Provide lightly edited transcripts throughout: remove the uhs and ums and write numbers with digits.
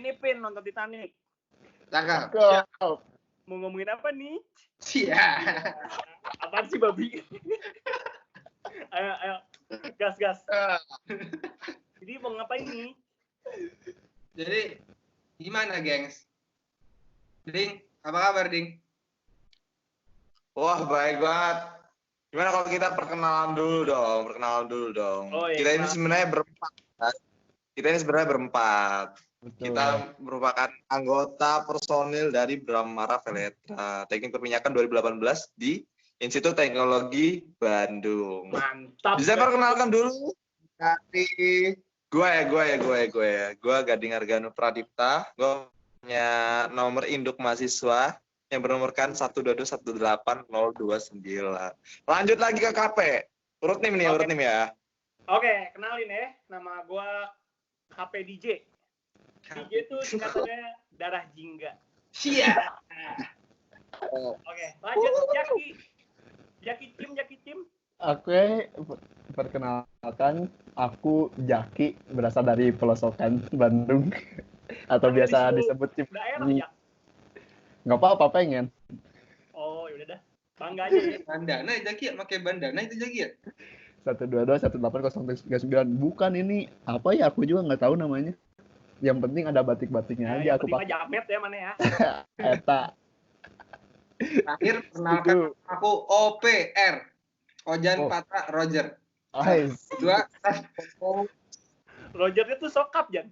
Ipin nonton Titanic. Cakep. Mau ngomongin apa nih? Siap. Apaan sih babi? ayo, gas. Jadi mau ngapain nih? Jadi gimana, gengs? Ding, apa kabar, Ding? Wah, baik banget. Gimana kalau kita perkenalan dulu dong. Oh, iya, Kita ini sebenarnya berempat. Betul. Kita merupakan anggota personil dari Bramara Veletra, Teknik Perminyakan 2018 di Institut Teknologi Bandung. Mantap. Bisa perkenalkan dulu dari gue Gading Argano Pradipta. Gue punya nomor induk mahasiswa yang bernomorkan 1221809. Lanjut lagi ke KP. Urut nim ya. Oke, kenalin ya. Nama gue HP DJ. DJ tuh singkatannya darah jingga. Siap. Oke, lanjut Jaki Tim. Oke, perkenalkan, aku Jaki, berasal dari pelosokan Bandung atau biasa disebut Cip. Daerah ya? Nggak apa-apa, pengen. Oh, yaudah dah. Bangga aja ya. Bandana Jaki ya, pakai bandana itu Jaki ya? 122-18039. Bukan ini apa ya? Aku juga nggak tahu namanya. Yang penting ada batik-batiknya aja. Yang Aku penting mah pakai. jamet ya mana ya. Eta. Terakhir perkenalkan aku OPR. Ojan Patra Roger. Dua. Roger itu sokap, Jan.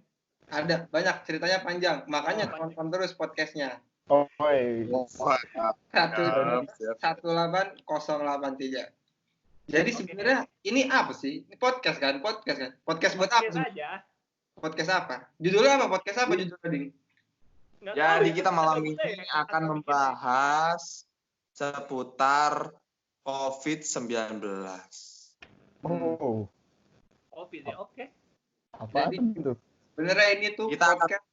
Ada banyak ceritanya panjang, makanya tonton terus podcastnya. 18083. Jadi sebenarnya ini apa sih? Ini podcast kan? Podcast buat apa sih? Podcast apa? Judulnya apa? Podcast apa judulnya, Ding? Jadi kita malam ini akan membahas seputar COVID-19. Oh. Covid ya, oke. Apa itu? Sebenarnya ini tuh Kita podcast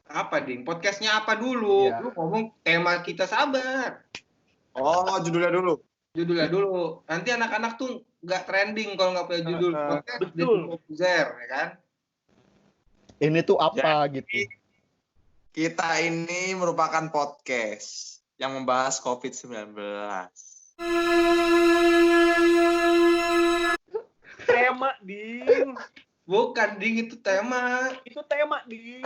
apa, Ding? Podcastnya apa dulu? Iya. Lu ngomong tema kita, sabar. Oh, judulnya dulu. Nanti anak-anak tuh nggak trending kalau nggak punya judul podcast. Betul. User, ya kan? Ini tuh apa gitu? Kita ini merupakan podcast yang membahas COVID-19. Tema, Ding. Bukan, Ding, itu tema. Itu tema, Ding.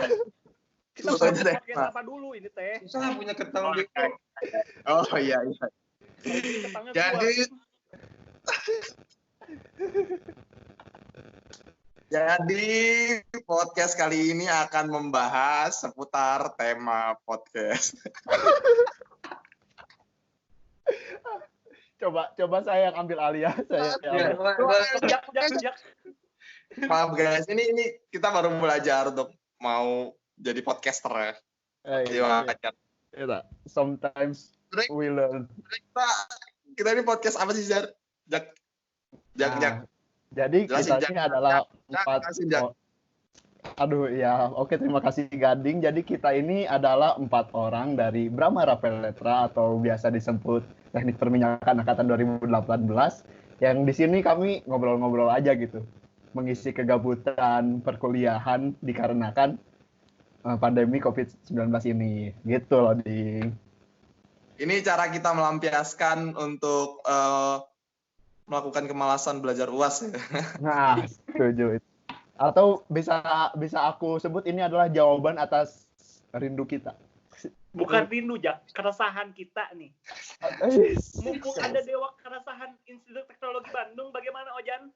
Kita Susah pakai tema. apa dulu ini teh? Susah punya ketang beko. Oh iya. Ketangnya Jadi podcast kali ini akan membahas seputar tema podcast. Coba saya yang ambil alih ya. Jak. Maaf guys, ini kita baru belajar untuk mau jadi podcaster ya. Sometimes we learn. Kita ini podcast apa sih, Jak? Jadi Jelasin, kita ini adalah jelasin, Jak. Oke, terima kasih Gading. Jadi kita ini adalah 4 orang dari Bramara Veletra atau biasa disebut Teknik Perminyakan Angkatan 2018. Yang di sini kami ngobrol-ngobrol aja gitu, mengisi kegabutan perkuliahan dikarenakan pandemi COVID-19 ini. Gitu loh, Ding. Ini cara kita melampiaskan untuk melakukan kemalasan belajar UAS ya. Nah, setuju. Atau bisa aku sebut ini adalah jawaban atas rindu kita. Bukan rindu, Jak. Keresahan kita nih. Mumpung ada dewa keresahan Institut Teknologi Bandung, bagaimana, Ojan?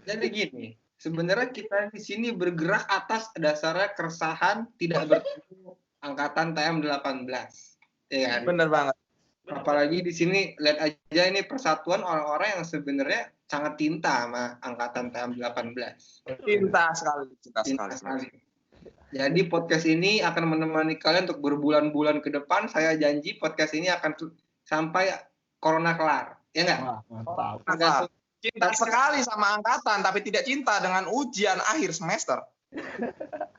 Jadi gini, sebenarnya kita di sini bergerak atas dasarnya keresahan tidak bertemu angkatan TM 18. Ya kan? Bener banget. Apalagi di sini lihat aja ini persatuan orang-orang yang sebenarnya sangat cinta sama angkatan TM 18. Cinta sekali. Jadi podcast ini akan menemani kalian untuk berbulan-bulan ke depan. Saya janji podcast ini akan sampai corona kelar. Ya nggak? Wah, mantap. Cinta sekali sama angkatan, tapi tidak cinta dengan ujian akhir semester.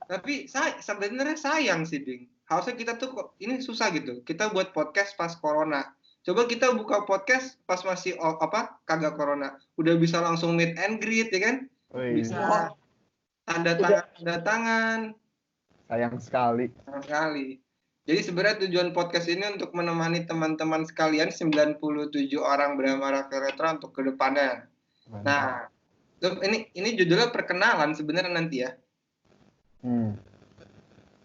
Tapi sebenarnya sayang sih, Ding. Harusnya kita tuh ini susah gitu. Kita buat podcast pas corona. Coba kita buka podcast pas masih kagak corona. Udah bisa langsung meet and greet, ya kan? Bisa tanda tangan. Sayang sekali. Sama sekali. Jadi sebenarnya tujuan podcast ini untuk menemani teman-teman sekalian 97 orang Brahma Raffeletra untuk ke depannya. Nah, ini judulnya perkenalan sebenarnya nanti ya.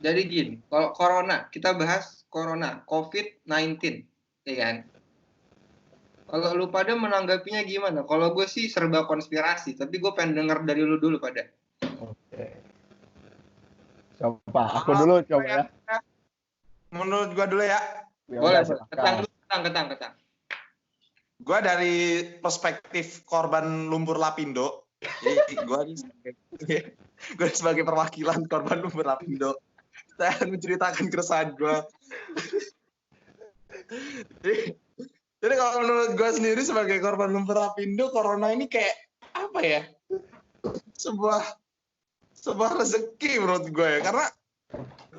Jadi gini, kalau corona, kita bahas corona, COVID-19, ya kan? Kalau lu pada menanggapinya gimana? Kalau gue sih serba konspirasi, tapi gue pengen denger dari lu dulu pada. Oke. Coba, aku dulu coba ya. Menurut gue dulu ya. Boleh, ketang. Gue dari perspektif korban lumpur lapindo, jadi gue sebagai perwakilan korban lumpur lapindo, saya akan menceritakan keresahan gue. Jadi kalau menurut gue sendiri sebagai korban lumpur lapindo, corona ini kayak apa ya? Sebuah rezeki menurut gue ya, karena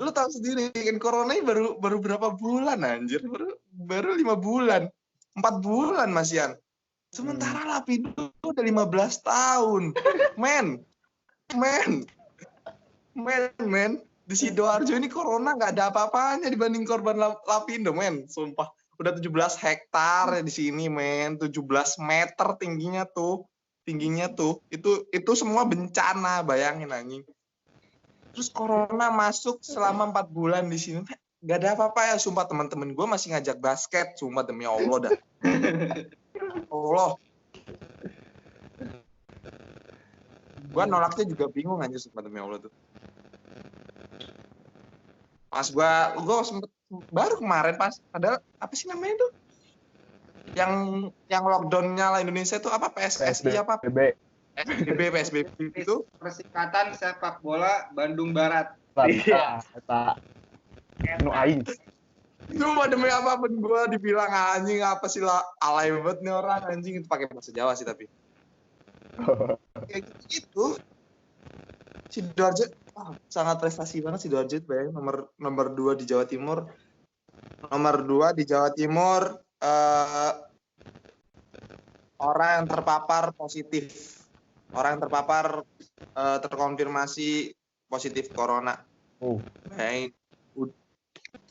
lu tahu sendiri kan corona ini baru berapa bulan anjir, baru 5 bulan. 4 bulan Mas Yan. Sementara Lapindo udah 15 tahun. Men. Di Sidoarjo ini corona nggak ada apa-apanya dibanding korban Lapindo, men. Sumpah. Udah 17 hektar di sini, men. 17 meter tingginya tuh. Itu semua bencana, bayangin anjing. Terus corona masuk selama 4 bulan di sini. Gak ada apa-apa ya, sumpah teman-teman gue masih ngajak basket, sumpah demi Allah dah. Allah. Gue nolaknya juga bingung aja, sumpah demi Allah tuh. Pas gue sempet baru kemarin pas ada apa sih namanya tuh? Yang lockdownnya lah Indonesia itu apa PSSI apa? PSBB itu Persikatan Sepak Bola Bandung Barat. Iya. Nu aing. Cuma demi apapun gue dibilang anjing apa sih lah, alay banget nih orang anjing, itu pakai bahasa Jawa sih tapi. Kayak gitu. Sidoarjo sangat prestasi banget Sidoarjo, bayang nomor 2 di Jawa Timur. Nomor 2 di Jawa Timur orang yang terpapar positif. Orang yang terpapar terkonfirmasi positif corona. Baik.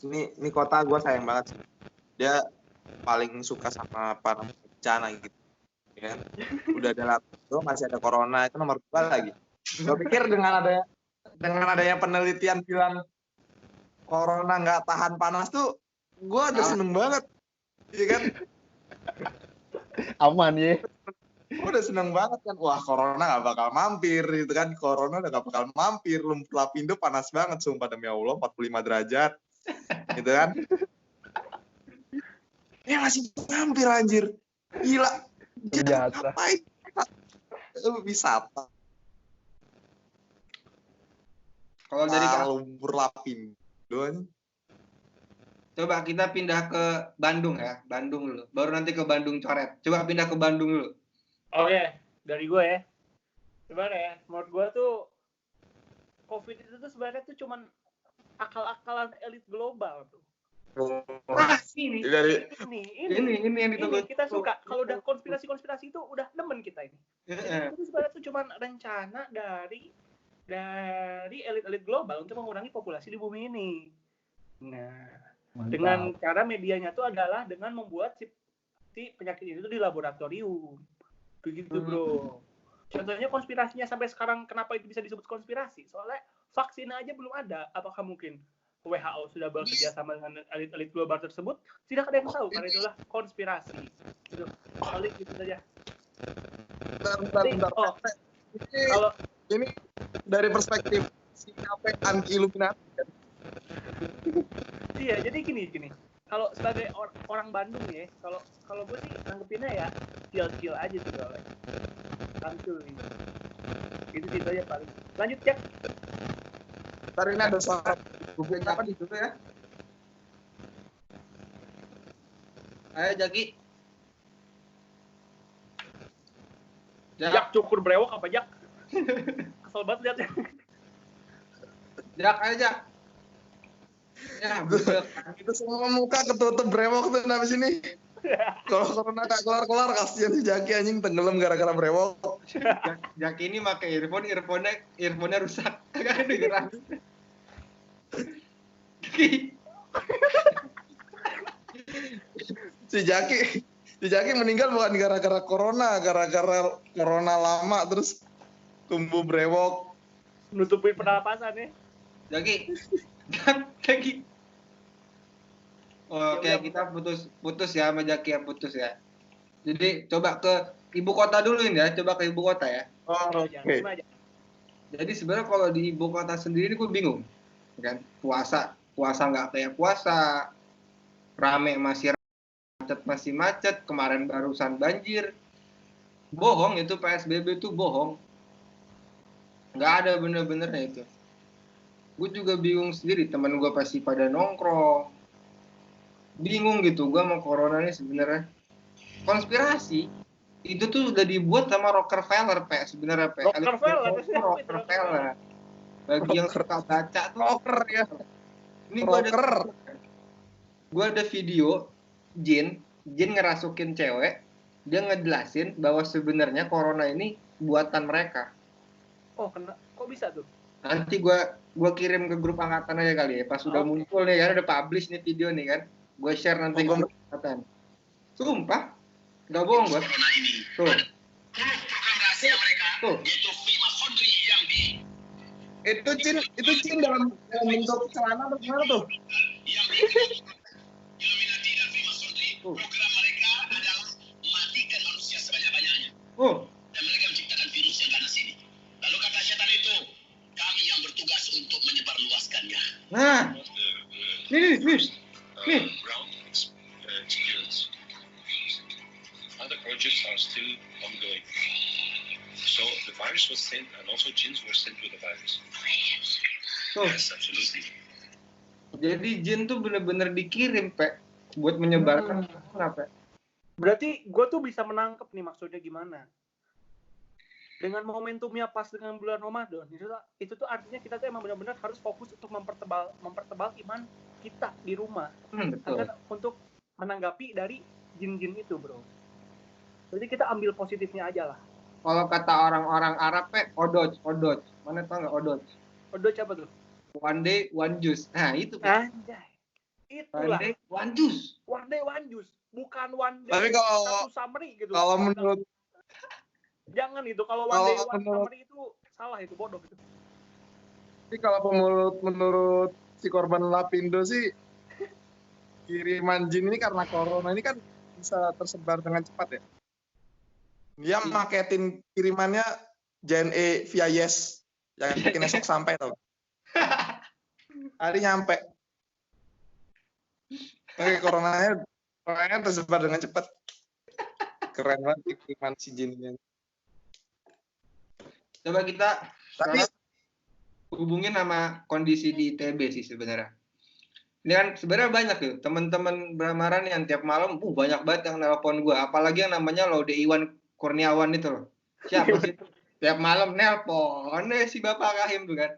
Ini kota gue sayang banget sih. Dia paling suka sama apa bencana gitu. Ya. Udah ada Lapindo, masih ada corona, itu nomor 2 lagi. Gue pikir dengan adanya penelitian bilang corona nggak tahan panas tuh, gue udah seneng banget. Iya kan? Aman ya. Gue udah seneng banget kan. Wah, corona nggak bakal mampir gitu kan. Corona udah nggak bakal mampir. Lumpur Lapindo panas banget sumpah demi Allah, 45 derajat. Gitu kan. Ya masih mampir anjir. Gila. Ngapain? Wisata. Kalau dari lumpur Lapindo. Coba kita pindah ke Bandung ya. Bandung dulu. Baru nanti ke Bandung coret. Coba pindah ke Bandung dulu. Oke, dari gue ya. Sebenarnya ya, menurut gue tuh COVID itu tuh sebenarnya tuh cuman akal-akalan elit global tuh. Ini yang ditunggu. Kita suka kalau udah konspirasi itu udah demen kita ini. Itu sebenarnya tuh cuman rencana dari elit-elit global untuk mengurangi populasi di bumi ini. Nah, mantap. Dengan cara medianya tuh adalah dengan membuat si penyakit itu di laboratorium. Begitu, Bro. Contohnya konspirasinya sampai sekarang kenapa itu bisa disebut konspirasi? Soalnya vaksin aja belum ada. Apakah mungkin WHO sudah bekerja sama dengan elit-elit global tersebut? Tidak ada yang tahu, karena itulah konspirasi. Gitu. Kali gitu saja. Bentar. Kalau ini dari perspektif siapa anti Illuminati kan? Iya, jadi gini. Kalau sebagai orang Bandung ya, kalau gue sih nanggepinnya ya chill aja sih soalnya. Santuy. Itu gitu aja paling. Lanjut, Jack. Ntar ini ada suara publik apa di situ ya? Ayo Jaki. Jak cukur brewok apa Jak? Kesel banget liatnya. Jak aja. Ya, itu semua muka ketutup brewok tuh habis ini. Kalau corona gak kelar-kelar kasihan si Jaki anjing tenggelam gara-gara brewok. Jaki ini pakai earphone-nya rusak. Kagak dengeran. Si Jaki meninggal bukan gara-gara corona lama terus tumbuh brewok. Nutupi pernapasan ya. Jaki. Oke, kita putus ya sama Jaki ya, putus ya. Jadi coba ke ibu kota dulu ini ya, coba ke ibu kota ya. Oke. Jadi sebenarnya kalau di ibu kota sendiri gue bingung, kan? Puasa nggak kayak puasa, rame masih macet, kemarin barusan banjir. Bohong itu PSBB itu bohong. Nggak ada bener-benernya itu. Gue juga bingung sendiri, teman gue pasti pada nongkrong. Bingung gitu, gue sama corona ini sebenarnya konspirasi. Itu tuh udah dibuat sama Rockefeller, sebenarnya, Rockefeller. Bagi yang suka baca tuh rocker ya. Ini gue ada video Jin ngerasukin cewek, dia ngejelasin bahwa sebenarnya corona ini buatan mereka. Oh, kok bisa tuh? Nanti gue kirim ke grup angkatan aja kali ya. Pas sudah muncul nih kan, udah publish nih video nih kan. Gue share nanti ke grup angkatan. Sumpah, nggak bohong gue. Tuh. Itu Jin dalam bentuk celana atau gimana tuh? Program mereka adalah matikan manusia sebanyak-banyaknya. Dan mereka menciptakan virus yang ganas ini. Lalu kata setan itu, kami yang bertugas untuk menyebarluaskannya. Nah, nih. Ground experience. Other projects are still ongoing. So the virus was sent, and also jinns were sent with the virus. Yes, absolutely. Jadi jin tuh bener-bener dikirim, Pak, buat menyebarkan. Kenapa? Berarti gue tuh bisa menangkap nih maksudnya gimana. Dengan momentumnya pas dengan bulan Ramadan, itu tuh artinya kita tuh emang benar-benar harus fokus untuk mempertebal iman kita di rumah. Betul. Agar untuk menanggapi dari jin-jin itu, bro. Jadi kita ambil positifnya aja lah. Kalau kata orang-orang Arab, odoj. Mana tau nggak odoj? Odoj apa tuh? One day, one juice. Nah, itu. Anjay. Itulah. One day, one juice. One day, one juice. Bukan one day, Tapi kalau satu summary gitu. Kalau menurut Jangan itu. Kalau one day, one summary itu salah, itu bodoh. Gitu. Tapi kalau menurut si korban Lapindo sih, kiriman jin ini karena corona ini kan bisa tersebar dengan cepat ya. Dia maketin kirimannya JNE via Yes. Yang bikin esok sampai tau. Hari nyampe. Oke, coronanya tersebar dengan cepat. Keren banget kiriman si jinnya. Coba kita hubungin sama kondisi di ITB sih sebenarnya. Ini kan sebenarnya banyak tuh teman-teman Brahmaran yang tiap malam banyak banget yang nelpon gue. Apalagi yang namanya Laude Iwan Kurniawan itu loh. Siapa sih? Tiap malam nelpon si Bapak Kahim tuh kan.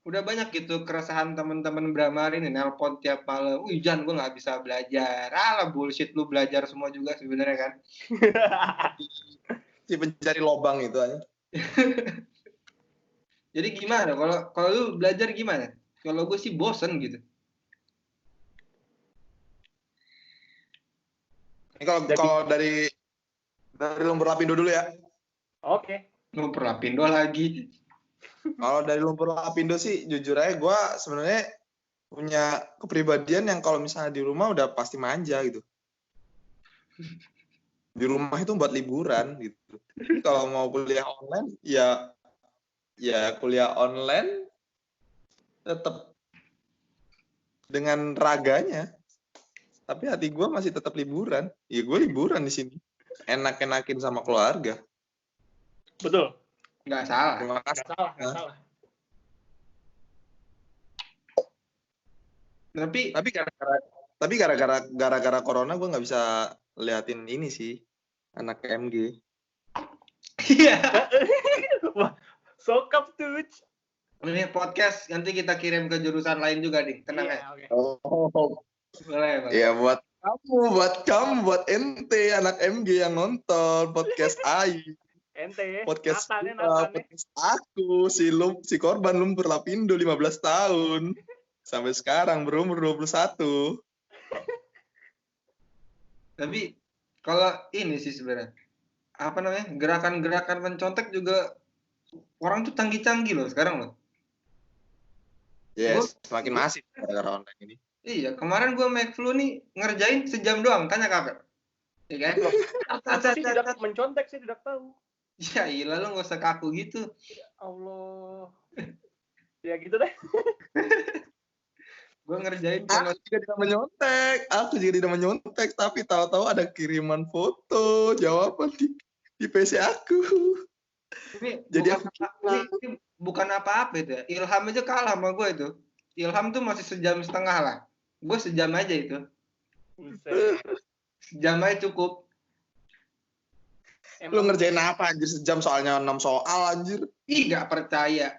Udah banyak gitu keresahan teman-teman Brahmaran ini nelpon tiap malam. Jan, gue nggak bisa belajar. Alah bullshit, lu belajar semua juga sebenarnya kan. Si pencari lobang itu aja. Jadi gimana? Kalau lu belajar gimana? Kalau gue sih bosen gitu. Ini kalau dari Lumpur Lapindo dulu ya. Oke. Lumpur Lapindo lagi. Kalau dari Lumpur Lapindo sih jujur aja gue sebenarnya punya kepribadian yang kalau misalnya di rumah udah pasti manja gitu. Di rumah itu buat liburan gitu. Kalau mau kuliah online ya kuliah online tetap dengan raganya. Tapi hati gue masih tetap liburan. Ya gue liburan di sini. Enak-enakin sama keluarga. Betul. Nggak salah. Terima kasih. Nggak salah. Tapi gara-gara corona gue nggak bisa liatin ini sih anak MG. Iya. Wah, sokap tuh. Ini podcast nanti kita kirim ke jurusan lain juga nih. Tenang ya. Okay. Oh. Boleh, Bang. Ya buat kamu, buat ente anak MG yang nonton podcast AI. Ente. Podcast Natane. podcast aku si korban Lumpur Lapindo 15 tahun. Sampai sekarang berumur 21. Tapi kalau ini sih sebenarnya apa namanya gerakan-gerakan mencontek juga orang tuh canggih-canggih loh sekarang loh. Yes, semakin masif gara-gara online ini. Iya, kemarin gue make flu nih ngerjain sejam doang, tanya kapan? Iya kan? Aku sih tidak mencontek, saya tidak tahu. Ya iya, lo nggak usah kaku gitu. Ya Allah. Ya gitu deh. Gue ngerjain Aku juga tidak menyontek, tapi tahu-tahu ada kiriman foto jawaban di PC aku. Ini Jadi ini bukan apa-apa itu ya. Ilham aja kalah sama gue itu. Ilham tuh masih sejam setengah lah. Gue sejam aja itu. Buset. Sejam aja cukup. Lu ngerjain apa anjir sejam soalnya 6 soal anjir. Ih, gak percaya.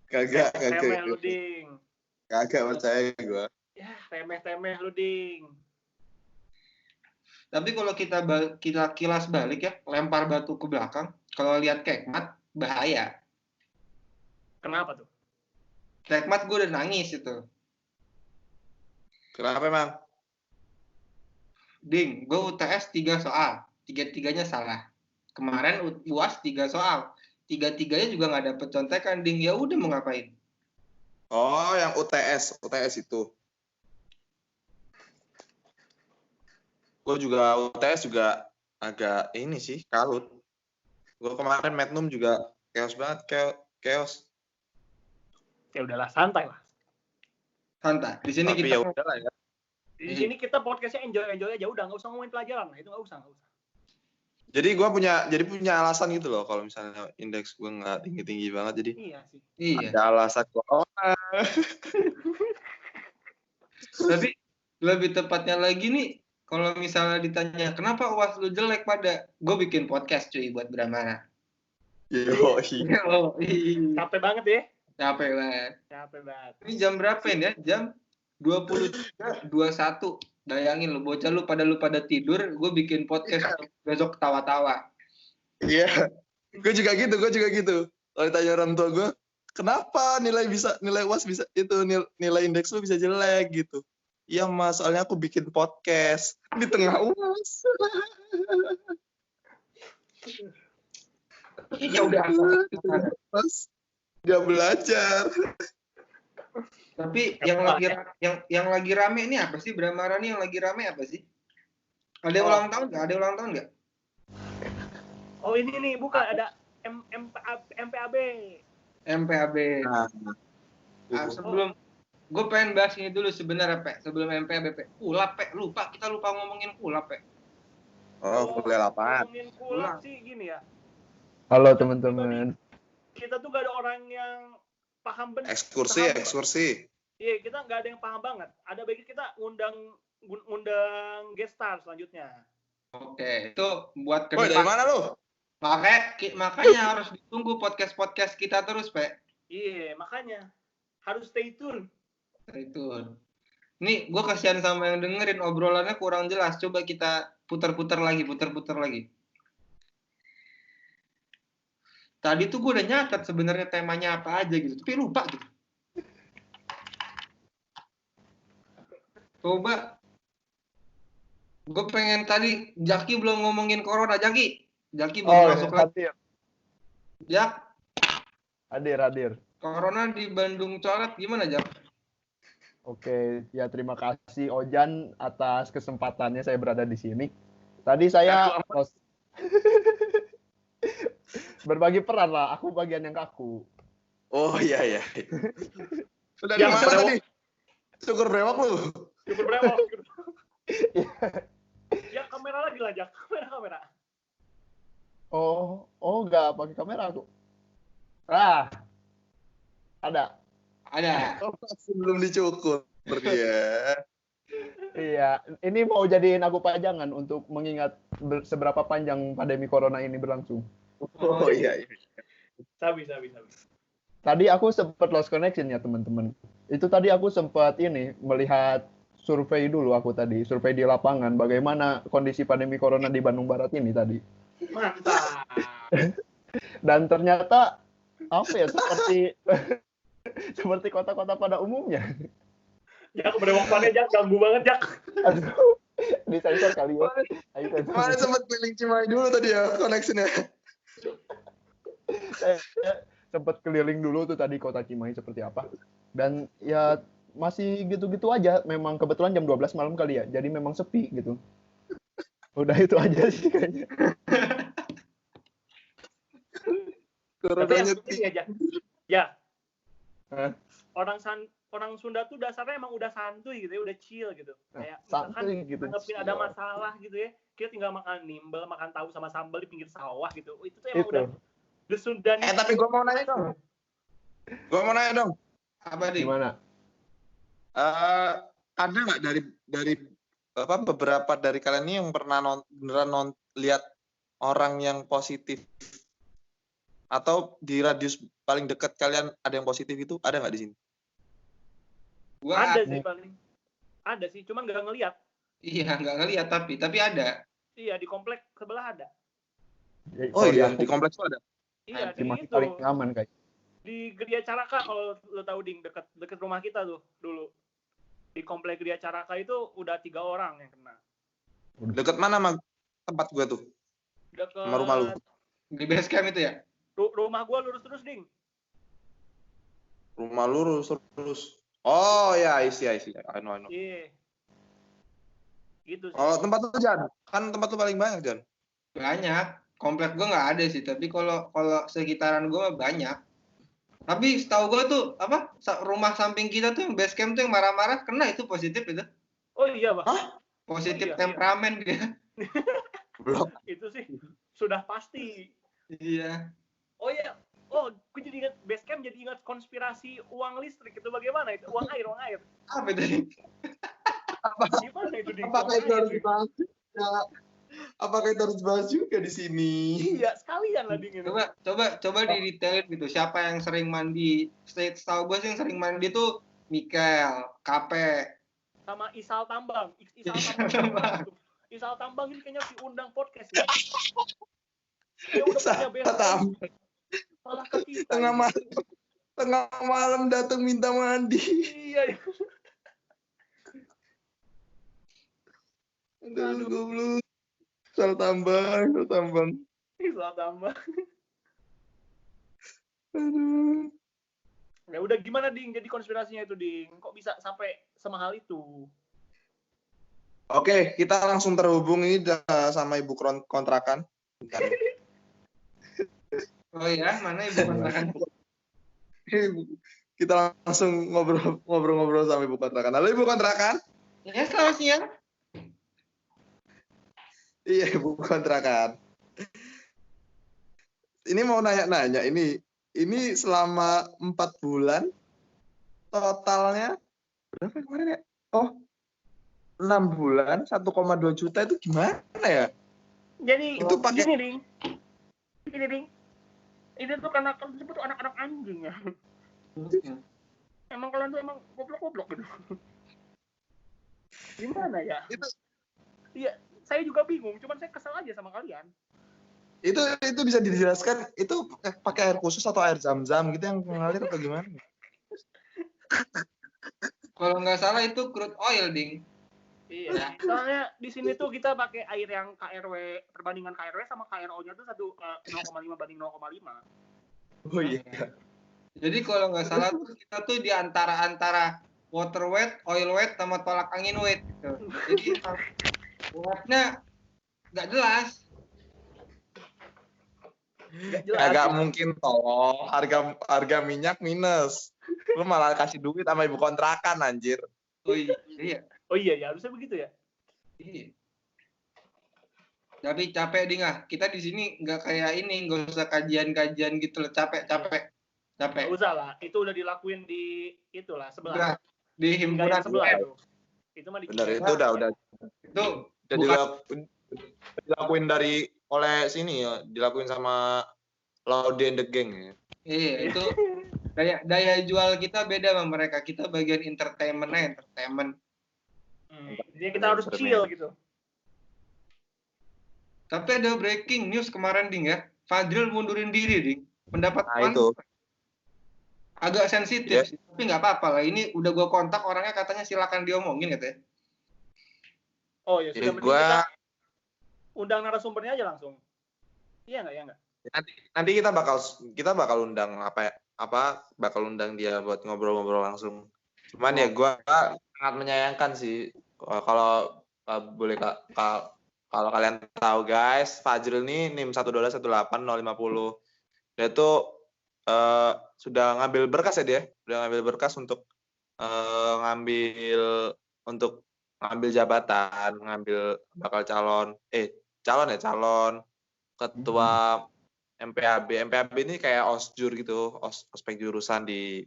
Kagak. Remeh lu, Ding. Kagak percaya gua. Ya, remeh-temeh lu, Ding. Tapi kalau kita kilas balik ya, lempar batu ke belakang, kalau lihat Kekmat, bahaya. Kenapa tuh? Kekmat gue udah nangis itu. Kenapa emang? Ding, gue UTS 3 soal. 3-3-nya salah. Kemarin UAS 3 soal. 3-3-nya juga nggak dapet contekan, Ding. Ya udah mau ngapain? Oh, yang UTS itu. Gue juga UTS juga agak ini sih, kalut. Gue kemarin Magnum juga chaos banget, chaos. Ya udahlah, santai lah. Santai. Di sini Tapi kita ya udahlah ya. Di sini kita podcastnya enjoy aja, udah nggak usah ngomongin pelajaran lah, itu nggak usah. Jadi gue punya alasan gitu loh kalau misalnya indeks gue nggak tinggi banget, jadi Iya sih. iya. ada alasan corona. Tapi lebih tepatnya lagi nih, kalau misalnya ditanya kenapa UAS lu jelek pada, gue bikin podcast cuy buat Bramana. Yoi. Capek banget ya. Capek banget. Capek banget. Ini jam berapa ini ya? Jam 23.21. Bayangin lu, bocah lu pada tidur, gue bikin podcast besok ketawa-tawa. Iya. Gue juga gitu. Kalau ditanya orang tua gue, kenapa nilai UAS bisa itu nilai indeks lu bisa jelek gitu. Iya Mas, soalnya aku bikin podcast di tengah UAS. Ya udah. Mas, nggak belajar. Tapi yang lagi rame ini apa sih? Bramara nih yang lagi rame apa sih? Ada ulang tahun nggak? Oh ini nih, bukan ada MPAB. MPAB. Sebelum gue pengen bahas ini dulu sebenarnya, Pe. Sebelum MPAB, Pe. Kulap, Pe. Kita lupa ngomongin kulap, Pe. Oh, kuliah apaan? Ngomongin kulap sih gini ya. Halo teman-teman. Kita tuh gak ada orang yang paham benar. Ekskursi. Iya, kita nggak ada yang paham banget. Ada baiknya kita ngundang guest star selanjutnya. Oke, itu buat Woi, dari mana lu? Makanya harus ditunggu podcast kita terus, Pe. Iya, makanya harus stay tune. Nih, gue kasihan sama yang dengerin, obrolannya kurang jelas. Coba kita putar-putar lagi. Tadi tuh gue udah nyatet sebenarnya temanya apa aja gitu, tapi lupa gitu. Coba. Gue pengen tadi, Jaki belum ngomongin corona, Jaki belum masuk lagi. Jak. Hadir. Corona di Bandung coret gimana, Jak? Oke, ya terima kasih Ojan atas kesempatannya saya berada di sini. Tadi saya berbagi peran lah, aku bagian yang kaku. Oh iya. Sudah di mana tadi? Syukur brewok lu. Syukur brewok. Ya kamera lagi lah, Jak. Kamera. Oh, nggak pakai kamera aku. Ada. Oh, belum dicukur dia. Iya, ini mau jadiin aku pajangan untuk mengingat seberapa panjang pandemi corona ini berlangsung. Oh iya. Sabi. Tadi aku sempat lost connection ya teman-teman. Itu tadi aku sempat melihat survei dulu survei di lapangan bagaimana kondisi pandemi corona di Bandung Barat ini tadi. Mantap. Dan ternyata seperti Seperti kota-kota pada umumnya. Jak berewokannya Jak ganggu banget Jak. Aduh, disensor kali ya. Ayo sensor. Kemarin sempat keliling Cimahi dulu tadi ya koneksinya. Saya sempat keliling dulu tuh tadi kota Cimahi seperti apa. Dan ya masih gitu-gitu aja. Memang kebetulan jam 12 malam kali ya. Jadi memang sepi gitu. Udah itu aja sih kayaknya. Tapi yang penting ya Jak. Ya. Hah? Orang Sunda tuh dasarnya emang udah santuy gitu ya, udah chill gitu. Kayak Santuy misalkan gitu. nanggepin ada masalah gitu ya, kita tinggal makan nimbel, makan tahu sama sambal di pinggir sawah gitu. Itu tuh emang udah the Sundan. Tapi gue mau nanya dong. Apa Ding? Gimana? Ada nggak dari beberapa dari kalian ini yang pernah beneran lihat orang yang positif atau di radius paling dekat kalian ada yang positif itu ada nggak di sini? Gua ada sih paling. Ada sih, cuman nggak ngelihat. Iya, nggak ngelihat tapi ada. Iya, di komplek sebelah ada. Oh iya, di kompleks itu ada. Iya, di Cimahi itu. paling aman kayak. Di Geria Caraka kalau lo tahu Ding, deket rumah kita tuh dulu. Di komplek Geria Caraka itu udah 3 orang yang kena. Dekat mana tempat gua tuh? Deket Sama rumah lu. Di base camp itu ya? Rumah gua lurus terus Ding. Rumah lurus terus. Oh ya, isi. I know. Iya. Gitu sih. Oh, tempat lu Jan. Kan tempat lu paling banyak, Jan. Banyak. Komplek gua nggak ada sih, tapi kalau sekitaran gua banyak. Tapi setahu gua tuh rumah samping kita tuh yang base camp tuh yang marah-marah kena itu positif itu. Oh iya, Bang. Hah? Positif Iya. temperamen dia. Belum. Itu sih sudah pasti. Iya. Oh iya. Oh, gue jadi ingat base camp, jadi ingat konspirasi uang listrik itu bagaimana itu? Uang air. Apa itu? Gimana itu Ding? Apakah Uang itu air, harus Ding? dibahas juga? Apakah itu harus dibahas juga di sini? Iya, sekalian lah Ding ini. Coba didetailin gitu. Siapa yang sering mandi? Setahu gue sih yang sering mandi tuh Mikel, Kape. Sama Isal Tambang. Isal Tambang ini kayaknya diundang podcast ya. Dia udah punya base. Malah ke kita. Tengah malam datang minta mandi. Iya. Aduh, goblok. Sal tambang. Isal Tambang. Aduh. Ya udah gimana Ding? Jadi konspirasinya itu Ding. Kok bisa sampai semahal itu? Oke, kita langsung terhubung ini sama ibu kontrakan. Oh ya, mana ibu kontrakan? Kita langsung ngobrol-ngobrol sama ibu kontrakan. Halo ibu kontrakan. Ya, selamat siang. Iya, ibu kontrakan. Ini mau nanya-nanya, ini selama 4 bulan totalnya berapa kemarin ya? Oh, 6 bulan 1,2 juta itu gimana ya? Jadi Itu pakai gini Ding. Ini tuh karena disebut anak-anak anjing ya. Emang kalian tuh emang goblok gitu. Gimana ya? Iya, saya juga bingung. Cuman saya kesel aja sama kalian. itu bisa dijelaskan itu pakai air khusus atau air zam-zam gitu yang mengalir atau gimana? Kalau nggak salah itu crude oil, Ding. Iya. Soalnya di sini tuh kita pakai air yang KRW, perbandingan KRW sama KRO-nya tuh 0,5 banding 0,5. Oh iya. Jadi kalau nggak salah tuh kita tuh di antara water weight, oil weight, sama tolak angin weight gitu. Jadi weightnya nggak jelas. Agak mungkin toh harga minyak minus. Lu malah kasih duit sama ibu kontrakan anjir. Oh iya. Oh iya ya, harusnya begitu ya. Iya. Tapi capek Ding ah. Kita di sini nggak kayak ini, nggak usah kajian-kajian gitu loh. Capek. Nggak usah lah, itu udah dilakuin di itulah sebelah. Udah, di himpunan sebelah itu. Itu mah Benar, itu udah. Itu Udah dilakuin oleh sini ya, dilakuin sama Laude and the Gang ya. Iya, itu daya jual kita beda sama mereka. Kita bagian entertainment. Jadi kita harus chill gitu. Tapi ada breaking news kemarin Ding ya. Fadril mundurin diri Ding. Pendapat Nah, itu. agak sensitif sih, tapi nggak apa-apa lah. Ini udah gue kontak orangnya, katanya silakan diomongin katanya. Oh ya sudah, Jadi mending gua kita undang narasumbernya aja langsung. Iya nggak? nanti kita bakal undang bakal undang dia buat ngobrol-ngobrol langsung. Cuman ya gua sangat menyayangkan sih kalau boleh kalau kalian tahu guys, Fajril ini NIM 1218050. Dia tuh sudah ngambil berkas ya dia, udah ngambil berkas untuk ngambil jabatan, bakal calon ketua MPAB. MPAB ini kayak OSJUR gitu, ospek jurusan di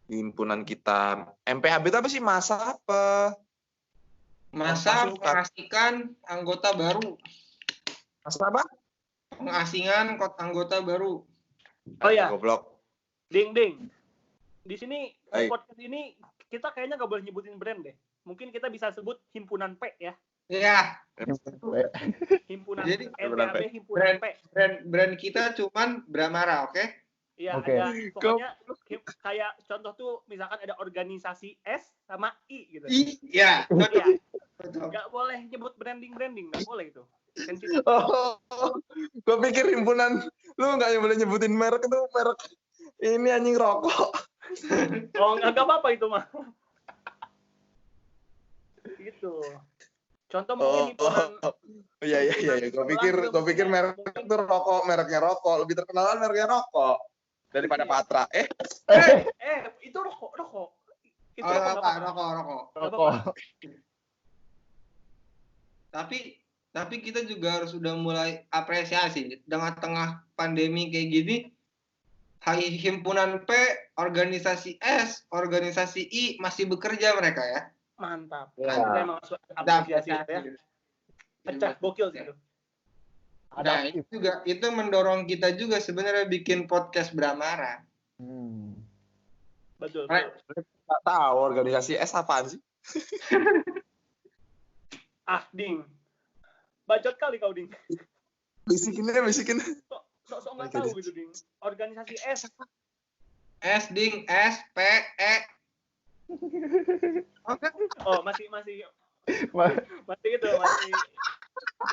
himpunan kita. MPAB itu apa sih, masa mengasingkan anggota baru. Masa apa? Pengasingan anggota baru. Oh ya. Goblok. Ding. Di sini di podcast ini kita kayaknya nggak boleh nyebutin brand deh. Mungkin kita bisa sebut himpunan P ya. Iya. Himpunan Jadi, MPAB himpunan P. Brand kita cuman Bramara, oke? Iya, Oke. ada pokoknya kayak contoh tuh misalkan ada organisasi S sama I gitu. Iya. Iya. Betul. Nggak boleh nyebut branding, nggak boleh itu. Gue pikir himpunan lu nggak boleh nyebutin merek, itu merek ini anjing rokok. Oh, nggak apa-apa itu mah. Gitu. Contoh mungkin himpunan. Iya. Gue pikir mereknya rokok, lebih terkenal mereknya rokok daripada Patra. Itu rokok. Itu Rokok. Tapi kita juga harus udah mulai apresiasi dengan tengah pandemi kayak gini. Himpunan P, organisasi S, organisasi I masih bekerja mereka ya. Mantap. Ya. Kita emang apresiasi ya. Pecah gokil sih itu. Nah, itu mendorong kita juga sebenarnya bikin podcast Bramara. Betul. Nggak tahu organisasi S apaan sih? Ding. Bacot kali kau, Ding. Bisikin. Sok nggak tahu gitu, Ding. Organisasi S. S, Ding. S, P, E. Oh, masih itu, masih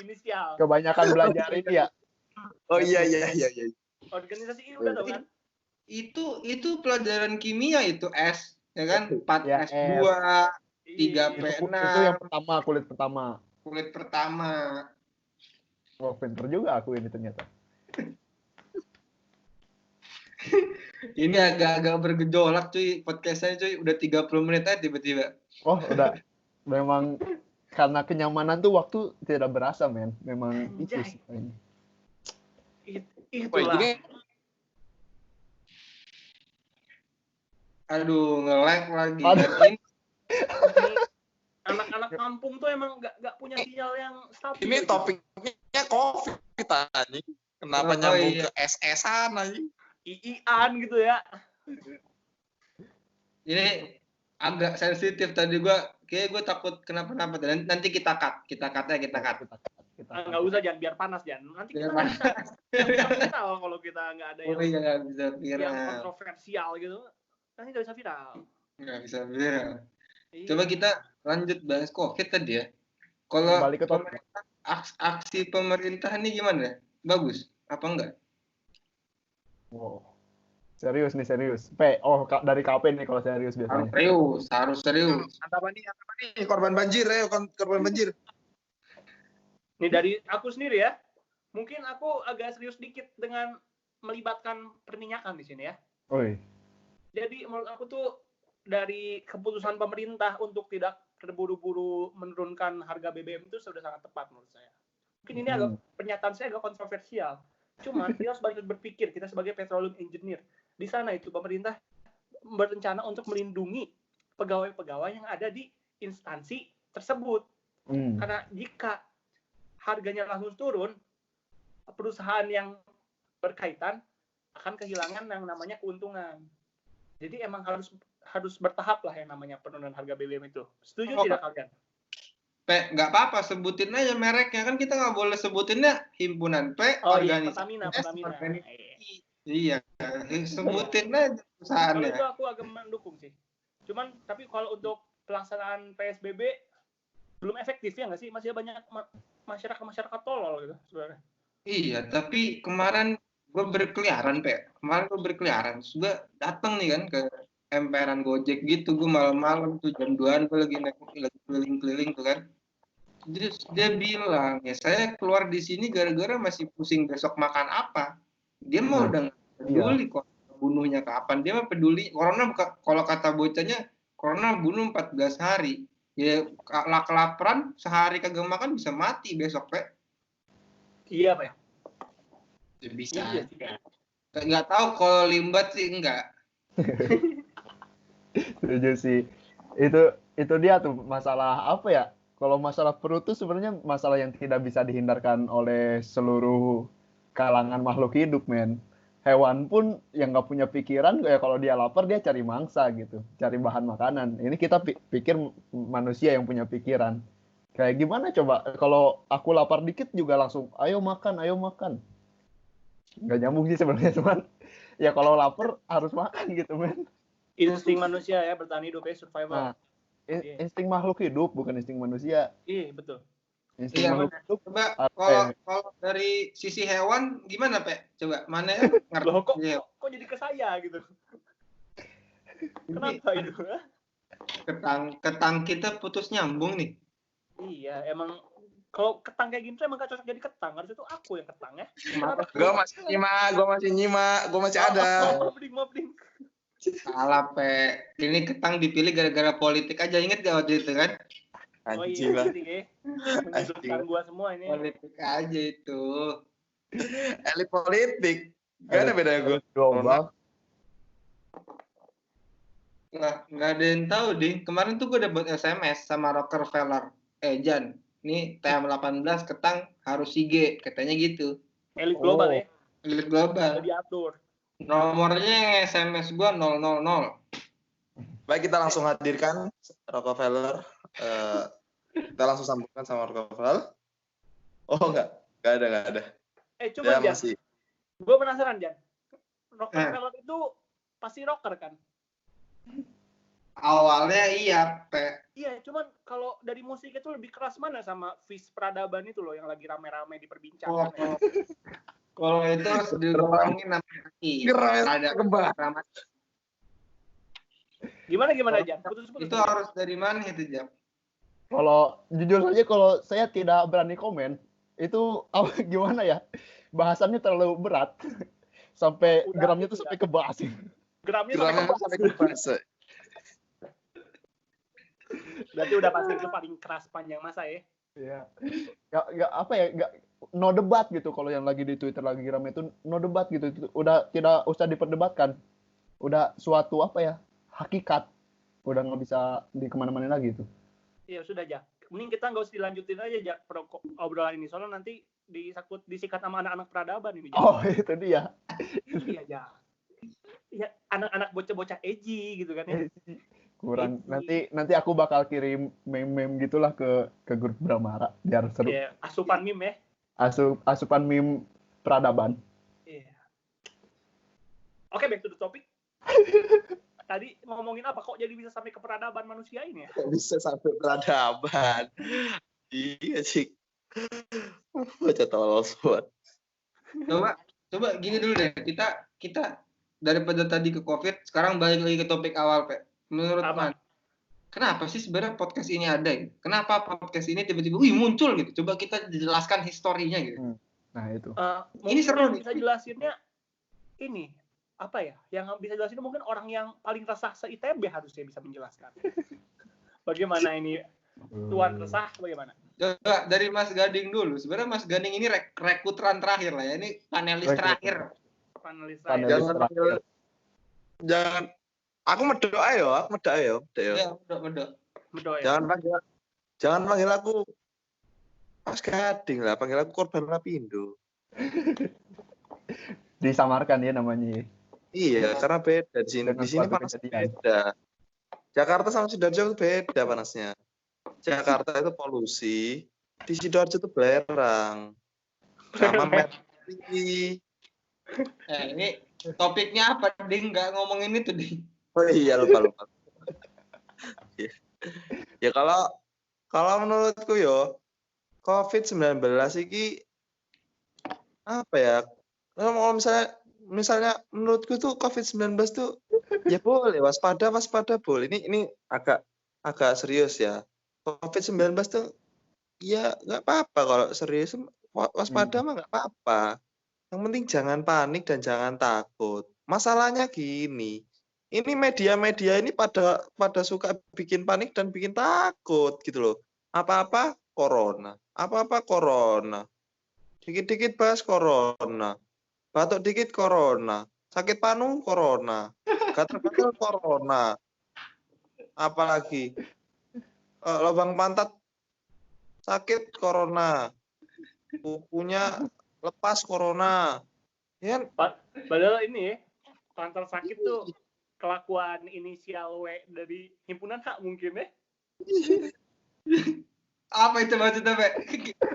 inisial. Kebanyakan belajar ini ya. Oh iya. Organisasi I udah tahu kan? Itu pelajaran kimia itu S, ya kan? 4 Ya, S2, 3 P6. Itu yang pertama, kulit pertama. Oh, pinter juga aku ini ternyata. Ini agak bergejolak cuy, podcastnya cuy, udah 30 menit aja tiba-tiba. Oh, udah. Memang karena kenyamanan tuh waktu tidak berasa, men. Memang itu sih. Itulah. Aduh, nge-lag lagi. Ini anak-anak kampung tuh emang nggak punya sinyal yang stabil. Ini topiknya COVID anjing. Kenapa nyambung ke SS-an anjing? II-an gitu ya. Ini agak sensitif tadi gue takut kenapa-napa. Nanti kita cut. Nggak usah, jangan, biar panas, jangan. Nanti kita nggak bisa viral kalau kita nggak ada yang kontroversial gitu. Nanti nggak bisa viral. Nggak bisa viral. Coba kita lanjut bahas COVID tadi ya. Kalau aksi pemerintah ini gimana? Bagus apa enggak? Wow. Serius. Dari KP nih kalau serius biasanya. Harus serius. Apa nih? Korban banjir. Nih dari aku sendiri ya. Mungkin aku agak serius dikit dengan melibatkan perminyakan di sini ya. Oi. Jadi menurut aku tuh dari keputusan pemerintah untuk tidak terburu-buru menurunkan harga BBM itu sudah sangat tepat menurut saya. Mungkin ini agak pernyataan saya agak kontroversial. Cuman kita harus balik berpikir, kita sebagai petroleum engineer, di sana itu pemerintah berencana untuk melindungi pegawai-pegawai yang ada di instansi tersebut. Karena jika harganya langsung turun, perusahaan yang berkaitan akan kehilangan yang namanya keuntungan. Jadi emang harus bertahap lah yang namanya penurunan harga BBM itu. Setuju tidak kalian? Nggak apa-apa, sebutin aja mereknya. Kan kita nggak boleh sebutinnya himpunan P, organisasi Pertamina. Iya, sebutin aja Kalau perusahaannya. itu aku agak mendukung sih. Cuman tapi kalau untuk pelaksanaan PSBB belum efektif ya nggak sih? Masih banyak masyarakat tolol gitu sebenarnya. Iya, tapi kemarin gue berkeliaran, Kemarin gue berkeliaran, gue datang nih kan ke emperan Gojek gitu, gue malam-malam tuh jam 2-an gue lagi keliling-keliling tuh kan. Terus dia bilang, ya saya keluar di sini gara-gara masih pusing besok makan apa. Dia mah udah nggak peduli kok bunuhnya kapan. Dia mah peduli, corona kalau kata bocahnya, corona bunuh 14 hari. Ya kelaparan, sehari kagak makan bisa mati besok, Pak. Iya, Pak. Bisa. Iya sih. Nggak tahu kalau limbat sih enggak. Setuju sih. Itu dia tuh masalah apa ya? Kalau masalah perut tuh sebenarnya masalah yang tidak bisa dihindarkan oleh seluruh kalangan makhluk hidup, men. Hewan pun yang nggak punya pikiran, ya kalau dia lapar dia cari mangsa gitu, cari bahan makanan. Ini kita pikir manusia yang punya pikiran. Kayak gimana coba? Kalau aku lapar dikit juga langsung, ayo makan, ayo makan. Nggak nyambung sih sebenarnya, cuman ya kalau lapar harus makan gitu, men. Insting manusia ya bertahan hidup ya, survival. Nah, insting makhluk hidup bukan insting manusia. Iya, betul. Insting Iya, makhluk mana? hidup. Coba kalau dari sisi hewan gimana, Pak? Coba mana ya? Loh, kok jadi ke saya gitu? Kenapa itu? Ketang kita putus nyambung nih. Iya, emang kalau ketang kayak gini tuh emang gak cocok jadi ketang. Harusnya tuh aku yang ketang ya. Gue masih nyimak, gue masih ada. Maaf, ding. Salah, Pe. Ini ketang dipilih gara-gara politik aja. Ingat gak waktu itu kan? Oh Anjing iya, lah. menyudutkan gua semua ini. Politik aja itu. Elit politik. Gak ada bedanya gue. Global. Nggak ada yang tahu, Ding. Kemarin tuh gue dapet SMS sama Rockefeller. Jan, nih TM18 ketang harus IG. Katanya gitu. Elit global ya. Elit global. Udah diatur. Nomornya SMS gue 000. Baik, kita langsung hadirkan Rockefeller. Kita langsung sambungkan sama Rockefeller. Oh, enggak ada. Coba Ya, Jan. masih. Gue penasaran, Jan. Rockefeller itu pasti rocker kan? Awalnya iya, Pe. Iya, cuman kalau dari musik itu lebih keras mana sama Fis Peradaban itu loh yang lagi rame-rame diperbincangkan. Ya. Kalau itu harus dikurangin namanya. Ada kebah. Gimana Jan? Putus-putus. Itu harus dari mana itu, Jam? Kalau jujur saja kalau saya tidak berani komen, itu gimana ya? Bahasannya terlalu berat. Sampai gramnya tuh sampai ke bahas. Gramnya sampai ke bahasa. Berarti udah pasti itu paling keras panjang masa ya. Iya. Gak no debat gitu kalau yang lagi di Twitter lagi rame itu no debat gitu. Itu udah tidak usah diperdebatkan. Udah suatu hakikat. Udah nggak bisa di kemana-mana lagi itu. Iya sudah aja. Mending kita nggak usah dilanjutin aja obrolan ini soalnya nanti disikat sama anak-anak peradaban ini. Oh itu dia. Iya ya. Ya anak-anak bocah-bocah edgy gitu kan ya. Kurang nanti aku bakal kirim meme gitulah ke grup Bramara biar seru. Iya, asupan meme ya. Asupan meme peradaban. Iya. Oke, back to the topic. Tadi ngomongin apa kok jadi bisa sampai ke peradaban manusia ini ya? Bisa sampai peradaban. Iya sih. Baca tolol buat. Coba gini dulu deh. Kita daripada tadi ke COVID, sekarang balik lagi ke topik awal, Pak. Menurut Man, kenapa sih sebenarnya podcast ini ada? Kenapa podcast ini tiba-tiba muncul gitu? Coba kita jelaskan historinya gitu. Nah itu. Ini seru nih. Bisa jelasinnya ini apa ya? Yang bisa jelasin mungkin orang yang paling resah se-ITB harusnya bisa menjelaskan. Bagaimana ini Tuan resah bagaimana? Coba dari Mas Gading dulu. Sebenarnya Mas Gading ini rekrutran terakhir lah ya. Ini panelis terakhir. Panelis terakhir. Jangan. Aku medok ayo. Iya, medok. Jangan panggil aku Mas Gading lah, panggil aku korban Lapindo. Disamarkan ya namanya. Iya, karena beda di sini panas beda. Jakarta sama Sidoarjo itu beda panasnya. Jakarta itu polusi, di Sidoarjo itu belerang. Sama Mercury. Ini topiknya apa, Ding? Nggak ngomongin itu, Ding. Oh iya, lupa. Ya kalau menurutku yo COVID-19 ini apa ya? Kalau misalnya menurutku tuh COVID-19 tuh ya boleh waspada boleh. Ini agak serius ya. COVID-19 tuh ya nggak apa-apa kalau serius, waspada mah nggak apa-apa. Yang penting jangan panik dan jangan takut. Masalahnya gini, ini media-media ini pada suka bikin panik dan bikin takut gitu loh. Apa-apa corona, dikit-dikit bahas corona, batuk dikit corona, sakit panu corona, gatal-gatal corona, apalagi lubang pantat sakit corona, kukunya lepas corona. Ya, Padahal ini ya, pantal sakit tuh kelakuan inisial W dari himpunan H mungkin ya. Apa itu maksudnya, Pak?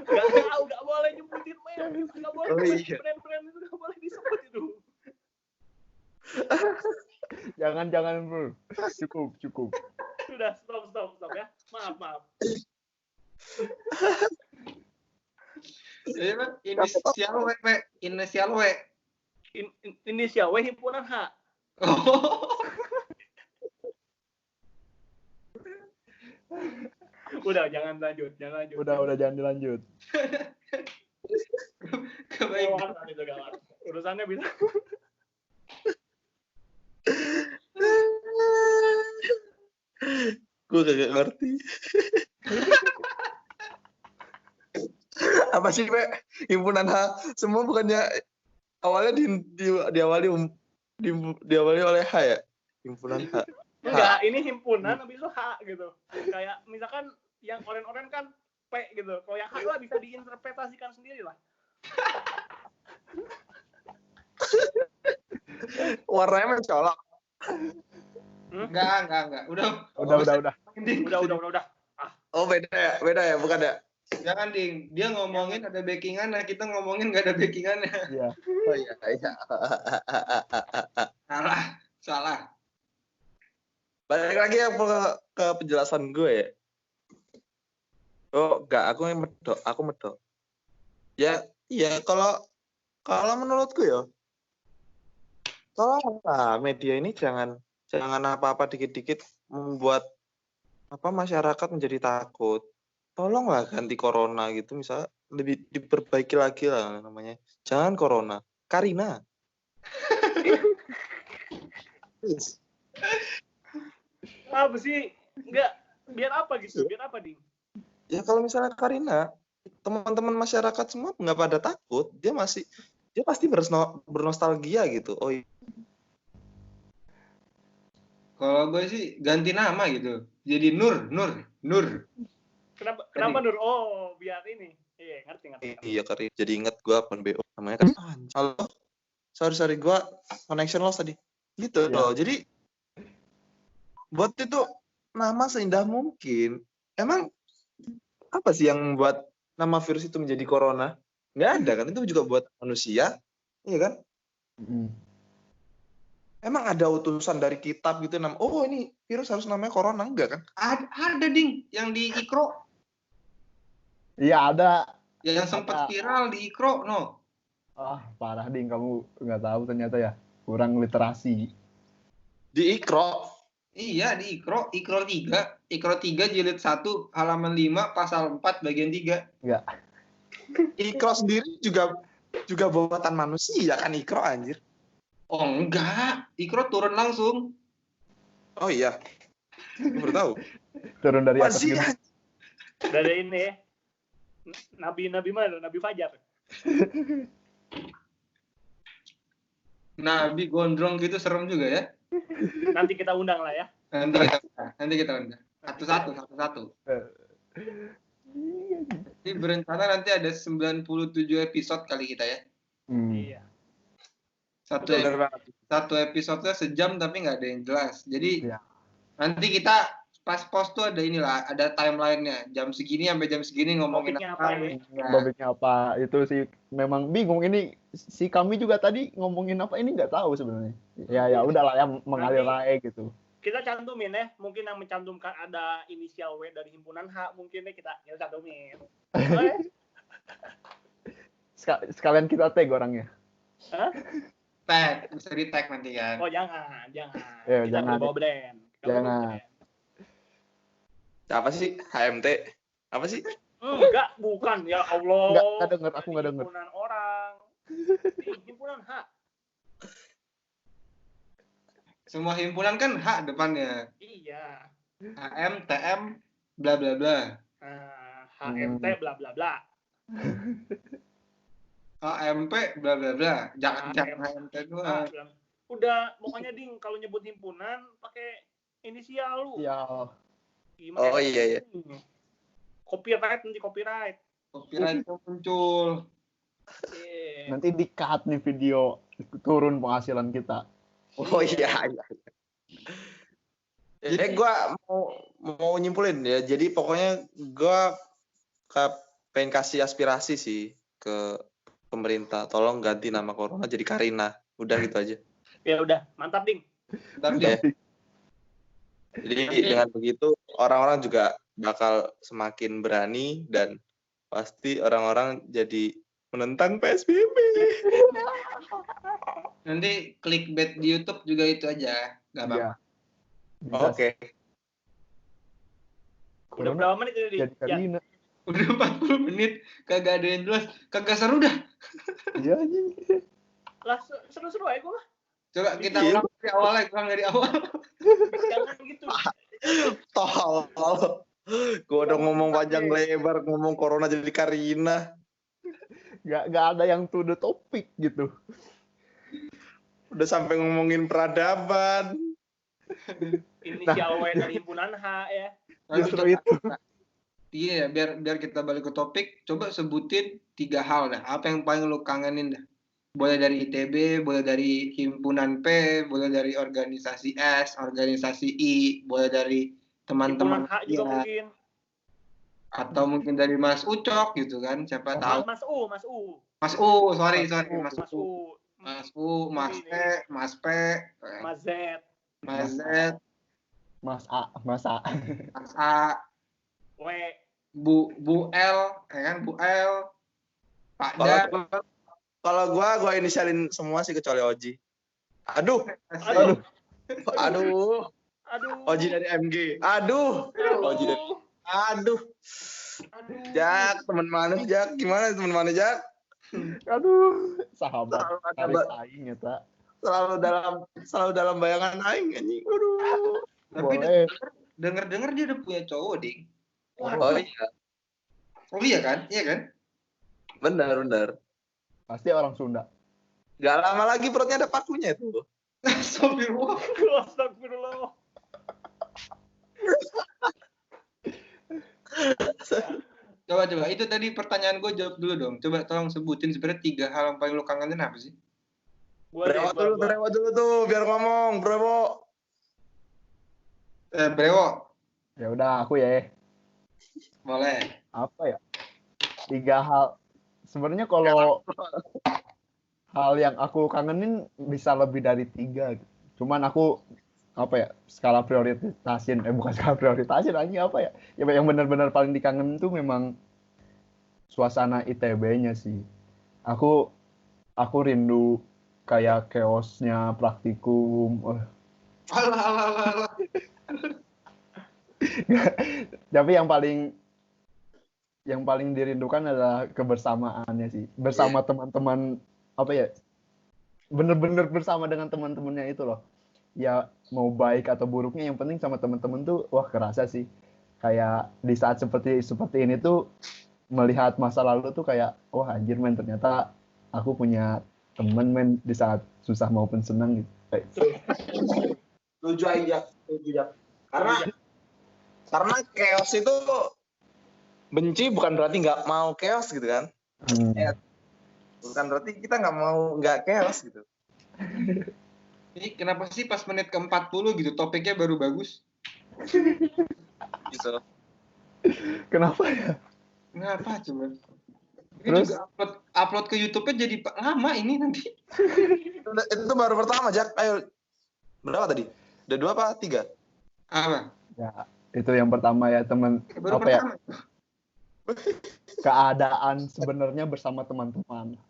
Gak tahu, gak boleh nyebutin merek, gak boleh brand-brand itu gak boleh disebut itu. Jangan bro. Cukup. Sudah, stop ya. Maaf. Jadi, Pak, inisial W, Pak. Inisial W. Inisial W himpunan H. Oh. Udah, jangan lanjut. Udah jangan dilanjut. Kebaikan. Itu gawat. Urusannya bisa. Gue kagak ngerti. Apa sih, Pak? Himpunan H semua bukannya awalnya diawali oleh H ya? Himpunan H. Enggak, ini himpunan habis itu H gitu. Kayak misalkan yang oren-oren kan P gitu. Kalau yang H lah bisa diinterpretasikan sendiri lah. Warnanya mencolok. Enggak. Udah. Udah. Oh, beda ya, bukan ya? Jangan, Ding. Dia ngomongin ada backingannya, kita ngomongin nggak ada backingannya. Iya. Oh iya. Salah. Balik lagi ya ke penjelasan gue ya. Oh, enggak, aku medok. Ya, iya kalau menurutku ya. Tolonglah media ini jangan apa-apa dikit-dikit membuat masyarakat menjadi takut. Tolonglah ganti corona gitu, misalnya lebih diperbaiki lagi lah namanya. Jangan corona, Karina. Apa sih? Enggak, biar apa gitu? Biar apa, Ding? Ya kalau misalnya Karina, teman-teman masyarakat semua nggak pada takut, dia pasti bernostalgia gitu. Oh iya. Kalau gue sih ganti nama gitu. Jadi Nur. Kenapa Nur? Oh, biar ini. Iya, ngerti. Iya, Karina. Jadi ingat gue akun BO namanya kan. Halo. Sorry gue connection loss tadi. Gitu loh. Jadi buat itu nama seindah mungkin. Emang apa sih yang membuat nama virus itu menjadi corona? Nggak ada kan, itu juga buat manusia, iya kan? Emang ada utusan dari kitab gitu, oh ini virus harus namanya corona, enggak kan? Ada, Ding, yang di Ikro. Iya, ada. Yang sempat viral di Ikro, no. Parah, Ding, kamu nggak tahu ternyata ya, kurang literasi. Di Ikro? Iya, di Ikro 3 jilid 1 halaman 5 pasal 4 bagian 3. Enggak. Ikro sendiri juga buatan manusia kan, Ikro anjir. Oh enggak, Ikro turun langsung. Oh iya, gue baru tahu. Turun dari atas gitu. Dari ini ya. Nabi mana? Nabi Fajar. Nabi gondrong gitu serem juga ya. Nanti kita undang lah ya. Nanti kita undang. Satu-satu. Jadi berencana nanti ada 97 episode kali kita ya. Iya. Satu episode sejam tapi nggak ada yang jelas. Jadi nanti kita pas post tuh ada inilah, ada timelinenya. Jam segini sampai jam segini ngomongin Topiknya apa. apa ya? Ya. Topiknya apa? Itu sih memang bingung ini. Si kami juga tadi ngomongin apa ini nggak tahu sebenarnya. Ya udahlah ya mengalir aja gitu. Kita cantumin ya, mungkin yang mencantumkan ada inisial W dari himpunan H, mungkin ya kita cantumin. Sekalian kita tag orangnya. Hah? Tag, bisa di tag nanti kan. Oh jangan. Ya, Kita jangan. bawa brand. Jangan. Apa sih HMT? Apa sih? Enggak, bukan ya Allah. Nggak denger, aku nggak denger. Himpunan orang. Himpunan H. Semua himpunan kan H depannya. Iya. HM, TM, bla bla bla. HMT bla bla bla. HMP bla bla bla. Jangan HMT doang. Udah, pokoknya Ding kalau nyebut himpunan pakai inisial lu. Ya. Gimana? Oh iya. Copyright nanti copyright. Copyright itu muncul. Nanti di-cut nih video, turun penghasilan kita. Oh iya. Jadi gue mau nyimpulin ya. Jadi pokoknya gue pengen kasih aspirasi sih ke pemerintah. Tolong ganti nama corona jadi Karina. Udah gitu aja. Ya udah, mantap Ding. Ya. Jadi dengan begitu orang-orang juga bakal semakin berani dan pasti orang-orang jadi menentang PSBB. Nanti clickbait di YouTube juga itu aja, nggak apa-apa. Oke. Udah berapa menit ini? Jadi Karina. Udah 40 menit, kagak ada yang jelas, kagak seru dah. Iya anjing. Lah seru-seru aja gue mah. Coba kita ulang dari awal. Jangan gitu. Tolol. Gue udah ngomong panjang lebar, ngomong corona jadi Karina. Gak ada yang to the topic gitu. Udah sampai ngomongin peradaban. Inisial W dari himpunan H ya. Justru itu. Iya, biar kita balik ke topik, coba sebutin 3 hal dah. Apa yang paling lu kangenin dah? Boleh dari ITB, boleh dari himpunan P, boleh dari organisasi S, organisasi I, boleh dari teman-teman Himpunan H juga mungkin. Atau mungkin dari Mas Ucok gitu kan, siapa tahu. Mas U. Mas U, sorry Mas U. Mas U. Mas U, Mas P, Mas P, Mas Z. Mas Z, Mas A. Mas A, W. Bu L, ya kan Bu L, Pak Dan. Kalau gua inisialin semua sih kecuali Oji. Aduh. Oji dari MG. Aduh. Jak, teman mana Jak? Gimana teman mana Jak? Aduh, sahabat tarik aing eta. Selalu dalam bayangan aing anjing. Aduh. Tapi denger dia udah punya cowok, Ding. Oh iya. Oh iya kan? Iya kan? Benar. Pasti orang Sunda. Gak lama lagi perutnya ada pakunya tuh. Astagfirullah. Coba itu tadi pertanyaan gue, jawab dulu dong. Coba tolong sebutin sebenarnya 3 hal yang paling lu kangenin apa sih? Brewo dulu tuh biar ngomong, Brewo. Brewo. Ya udah aku ya. Boleh. Apa ya? 3 hal. Sebenarnya kalau hal yang aku kangenin bisa lebih dari 3. Cuman aku skala prioritasin, bukan skala prioritasin aja apa ya? Yang benar-benar paling dikangenin tuh memang suasana ITB-nya sih. Aku rindu kayak chaos-nya praktikum. Alah. Tapi yang paling dirindukan adalah kebersamaannya sih. Bersama teman-teman bener-bener bersama dengan teman-temannya itu loh. Ya mau baik atau buruknya yang penting sama teman-teman tuh kerasa sih. Kayak di saat seperti ini tuh melihat masa lalu tuh kayak anjir men, ternyata aku punya temen men di saat susah maupun senang gitu. Setuju aja. Karena chaos itu benci bukan berarti nggak mau chaos gitu kan. Bukan berarti kita nggak chaos gitu. Ini kenapa sih pas menit ke-40 gitu topiknya baru bagus? Gitu. Kenapa ya? Kenapa coba? Ini Terus? juga upload ke YouTube-nya jadi lama ini nanti. Itu baru pertama, Jak. Ayo. Berapa tadi? Udah 2 apa 3? Apa? Ya, itu yang pertama ya, teman. Baru Apa ya? pertama. Keadaan sebenarnya bersama teman-teman.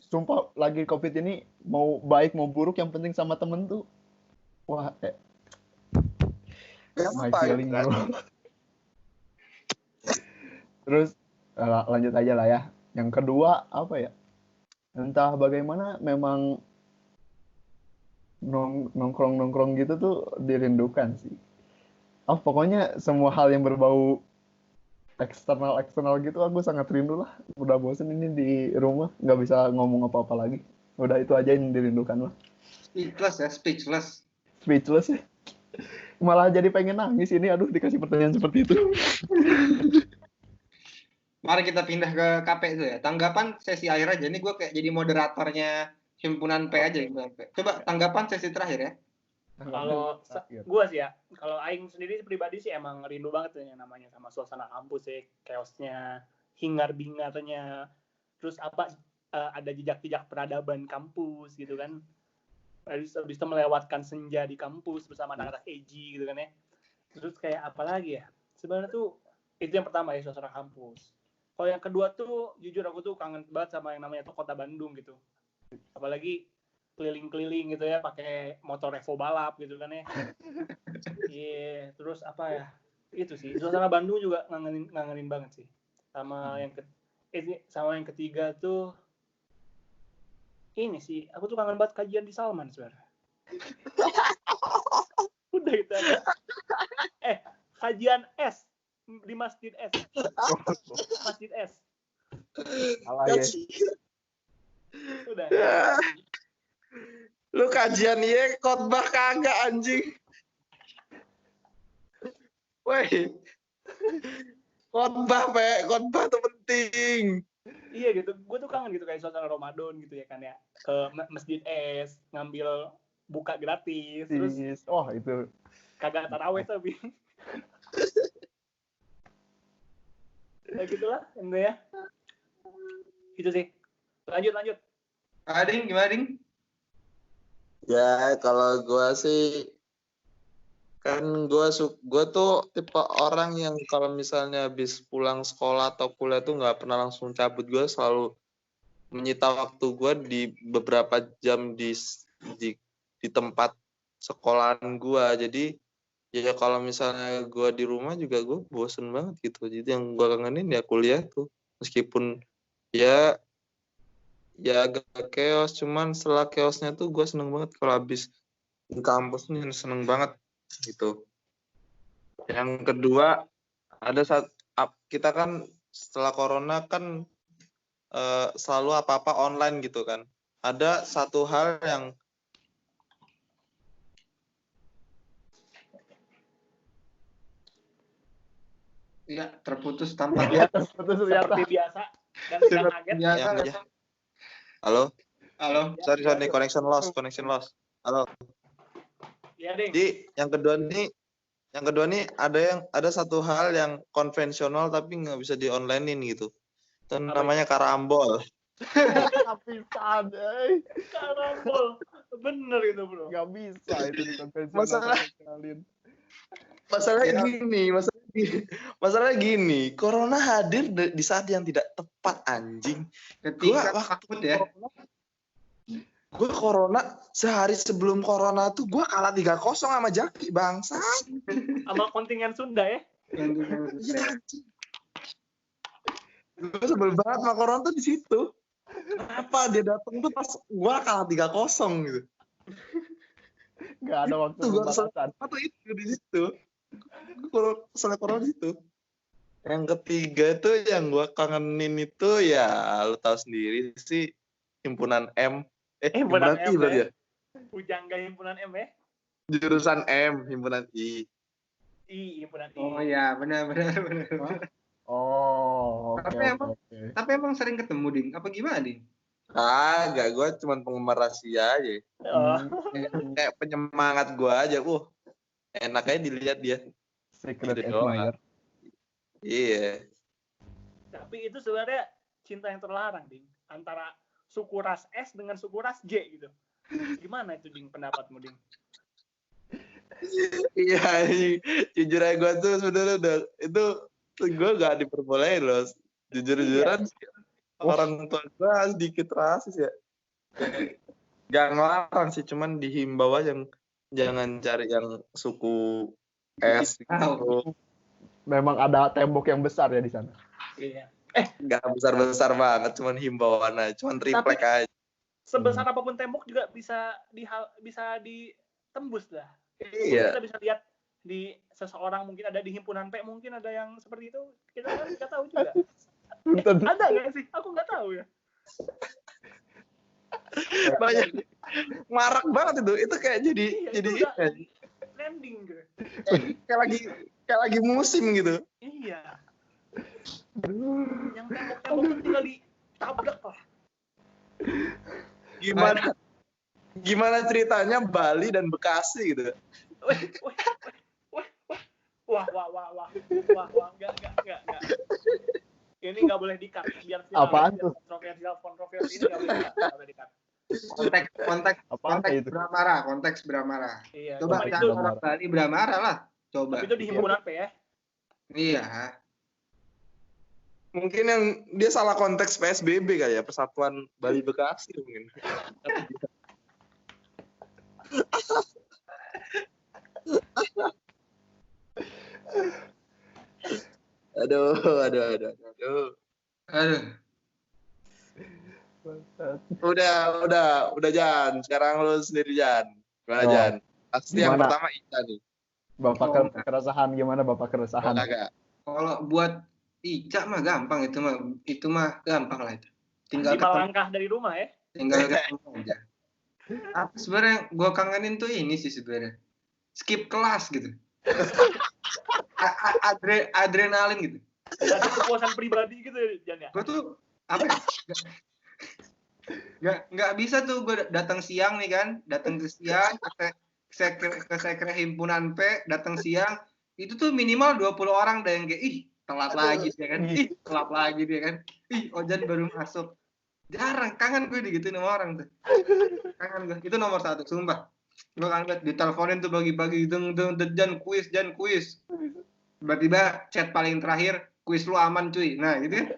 Sumpah lagi COVID ini mau baik mau buruk yang penting sama temen tuh. Wah, my feeling bro. Terus lanjut aja lah ya. Yang kedua apa ya? Entah bagaimana memang nongkrong gitu tuh dirindukan sih. Pokoknya semua hal yang berbau eksternal gitu aku sangat rindu lah. Udah bosen ini di rumah nggak bisa ngomong apa-apa lagi. Udah itu aja yang dirindukan lah. Speechless ya. Malah jadi pengen nangis ini, aduh dikasih pertanyaan seperti itu. Mari kita pindah ke KP itu ya. Tanggapan sesi akhir aja. Ini gue kayak jadi moderatornya himpunan P aja. Coba tanggapan sesi terakhir ya. Kalau gue sih ya, kalau Aing sendiri pribadi sih emang rindu banget yang namanya sama suasana kampus sih, chaosnya, hingar-bingarnya, terus ada jejak-jejak peradaban kampus gitu kan. Habis itu melewatkan senja di kampus bersama anak-anak EG gitu kan ya. Terus kayak apa lagi ya? Sebenarnya tuh itu yang pertama ya, suasana kampus. Kalau yang kedua tuh jujur aku tuh kangen banget sama yang namanya tuh kota Bandung gitu. Apalagi keliling-keliling gitu ya, pakai motor Evo balap gitu kan ya. Iya, terus apa ya? Itu sih, suasana Bandung juga ngangenin banget sih. Sama yang ketiga tuh ini sih, aku tuh kangen banget kajian di Salman sebenarnya. Udah itu aja. Kajian S di Masjid S. Masjid S. Salah ya. Udah. Lu kajian ya khotbah kagak anjing. Woi. Khotbah tuh penting. Iya gitu, gue tuh kangen gitu kayak suasana Ramadan gitu ya kan ya, ke Masjid S ngambil buka gratis, terus itu kagak taraweh tapi ya gitulah intinya. Itu sih. Lanjut. Ading, gimana Ding? Ya kalau gue sih kan gue tuh tipe orang yang kalau misalnya habis pulang sekolah atau kuliah tuh nggak pernah langsung cabut. Gue selalu menyita waktu gue di beberapa jam di tempat sekolahan gue. Jadi ya kalau misalnya gue di rumah juga gue bosen banget gitu. Jadi yang gue kangenin ya kuliah tuh, meskipun ya agak chaos, cuman setelah chaosnya tuh gue seneng banget kalau habis di kampus nih, seneng banget gitu. Yang kedua, ada saat kita kan setelah corona kan selalu apa-apa online gitu kan. Ada satu hal yang ya terputus tampaknya. Seperti biasa dan kaget. Ya. Halo. Sorry, Ya. connection loss. Halo. Ya, Ding. Jadi yang kedua nih ada satu hal yang konvensional tapi nggak bisa di onlinein gitu. Itu namanya karambol. Karambol. Bener itu, bro. Nggak bisa itu di konvensional. Masalah gini, corona hadir di saat yang tidak tepat anjing. Ketika takut ya. Gue corona sehari sebelum corona tuh gue kalah 3-0 sama Jaki bangsa. Sama kontingen Sunda ya. Gue sebel banget sama corona tuh di situ. Kenapa dia datang tuh pas gue kalah 3-0 gitu. Gak ada waktu pembalasan. Atau itu di situ. Gue kesel corona di situ. Yang ketiga tuh yang gue kangenin itu ya lu tahu sendiri sih, himpunan M. Himpunan M berarti ya. Pujangga himpunan M ya. Jurusan M, himpunan I. Himpunan I. Oh ya, benar. Oh, oke. Tapi emang sering ketemu, Ding. Apa gimana, Ding? Enggak, gue cuma penggemar rahasia aja. Oh. Kayak penyemangat gue aja. Enak aja dilihat dia. Secret Gitu doang. admirer. Iya. Tapi itu sebenarnya cinta yang terlarang, Ding. Antara suku ras S dengan suku ras J gitu. Gimana itu, Ding, pendapatmu, Ding? Iya, jujur aja gue tuh sebenarnya itu gue gak diperbolehin loh. Jujur-jujuran sih, orang tua gue sedikit rasis ya. Gak ngelarang sih, cuman dihimbau aja jangan cari yang suku S gitu. Memang ada tembok yang besar ya di sana. Iya. Gak besar-besar banget, cuman himbauan aja, cuman triplek aja. Sebesar apapun tembok juga bisa ditembus lah. Iya. Kita bisa lihat di seseorang, mungkin ada di himpunan P, mungkin ada yang seperti itu. Kita kan nggak tahu juga. Ada nggak sih? Aku nggak tahu ya. Banyak marak banget itu. Itu kayak jadi trending gitu. kayak lagi musim gitu. Iya. Yang tembok-tembok itu tinggal ditabrak lah. Gimana ceritanya Bali dan Bekasi gitu? Wah, enggak. Ini nggak boleh di-cut biar Apaan tuh? kontroversi ini nggak boleh di-cut. Konteks Bramara. Iya, Coba itu jangan orang Bali Bramara lah. Coba. tapi itu di himpunan P ya. Iya. Mungkin yang dia salah konteks PSBB kali ya, Persatuan Bali Bekasi mungkin. Aduh. Udah Jan. Sekarang lu sendiri Jan. Gimana Jan? Pasti yang pertama Ica nih. Bapak keresahan gimana Bapak keresahan? Kalau buat Ica mah gampang itu mah gampang lah itu. Tinggal 5 langkah dari rumah ya. Tinggal ketemu aja. Apa sebenarnya gue kangenin tuh ini sih sebenarnya. Skip kelas gitu. Adrenalin gitu. Ada kepuasan pribadi gitu Jan ya. Gue tuh apa ya? Nggak bisa tuh gue datang siang nih kan, datang ke siang ke sekre himpunan P, datang siang itu tuh minimal 20 orang deh yang kayak telat lagi dia kan. Telat lagi dia kan. Ojan baru masuk. Jarang, kangen gue digituin sama orang tuh. Kangen gue. Itu nomor 1, sumpah. Gue kangen diteleponin tuh pagi-pagi Jan kuis. Tiba-tiba chat paling terakhir, kuis lu aman cuy. Nah, gitu kan.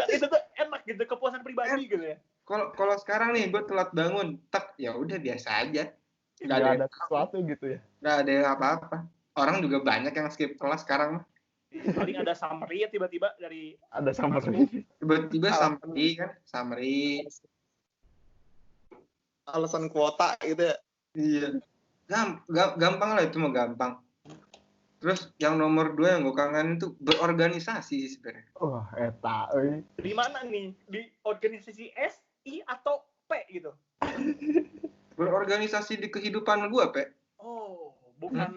Itu tuh enak gitu, kepuasan pribadi gitu ya. Kalau sekarang nih gue telat bangun, ya udah biasa aja. Nggak ada sesuatu gitu ya. Nggak ada yang apa-apa. Orang juga banyak yang skip kelas sekarang mah. Paling ada summary ya tiba-tiba dari ada summary. Tiba-tiba summary. Alasan kuota gitu ya. Iya. Gampang lah itu mah gampang. Terus yang nomor 2 yang gue kangen itu berorganisasi sih sebenarnya. Wah, eta Di mana nih? Di organisasi S, I atau P gitu? Berorganisasi di kehidupan gue, Pe. Oh, bukan.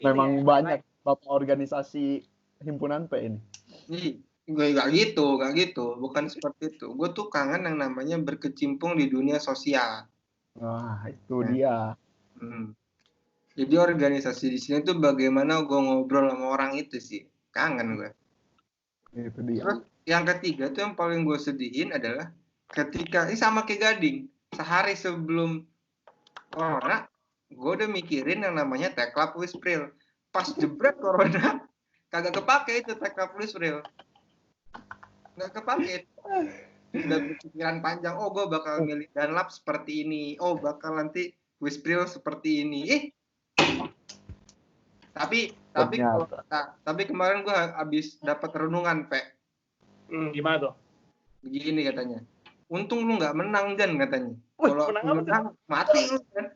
Memang banyak bapak organisasi himpunan P ini. Gue gak gitu, bukan seperti itu. Gue tuh kangen yang namanya berkecimpung di dunia sosial. Wah, itu dia. Jadi organisasi di sini tuh bagaimana gue ngobrol sama orang itu sih. Kangen gue. Itu dia. Terus yang ketiga tuh yang paling gue sedihin adalah ketika, ini sama kayak Gading, sehari sebelum corona, gue udah mikirin yang namanya Teklab Wispril. Pas jebret corona, kagak kepake itu Teklab Wispril. Nggak kepake. Udah berpikiran panjang, gue bakal milih Danlab seperti ini. Bakal nanti Wispril seperti ini. Tapi kemarin gue habis dapat renungan, Pe. Gimana tuh? Begini katanya. Untung lu nggak menang, Jan, katanya. Kalau menang, mati lu, kan.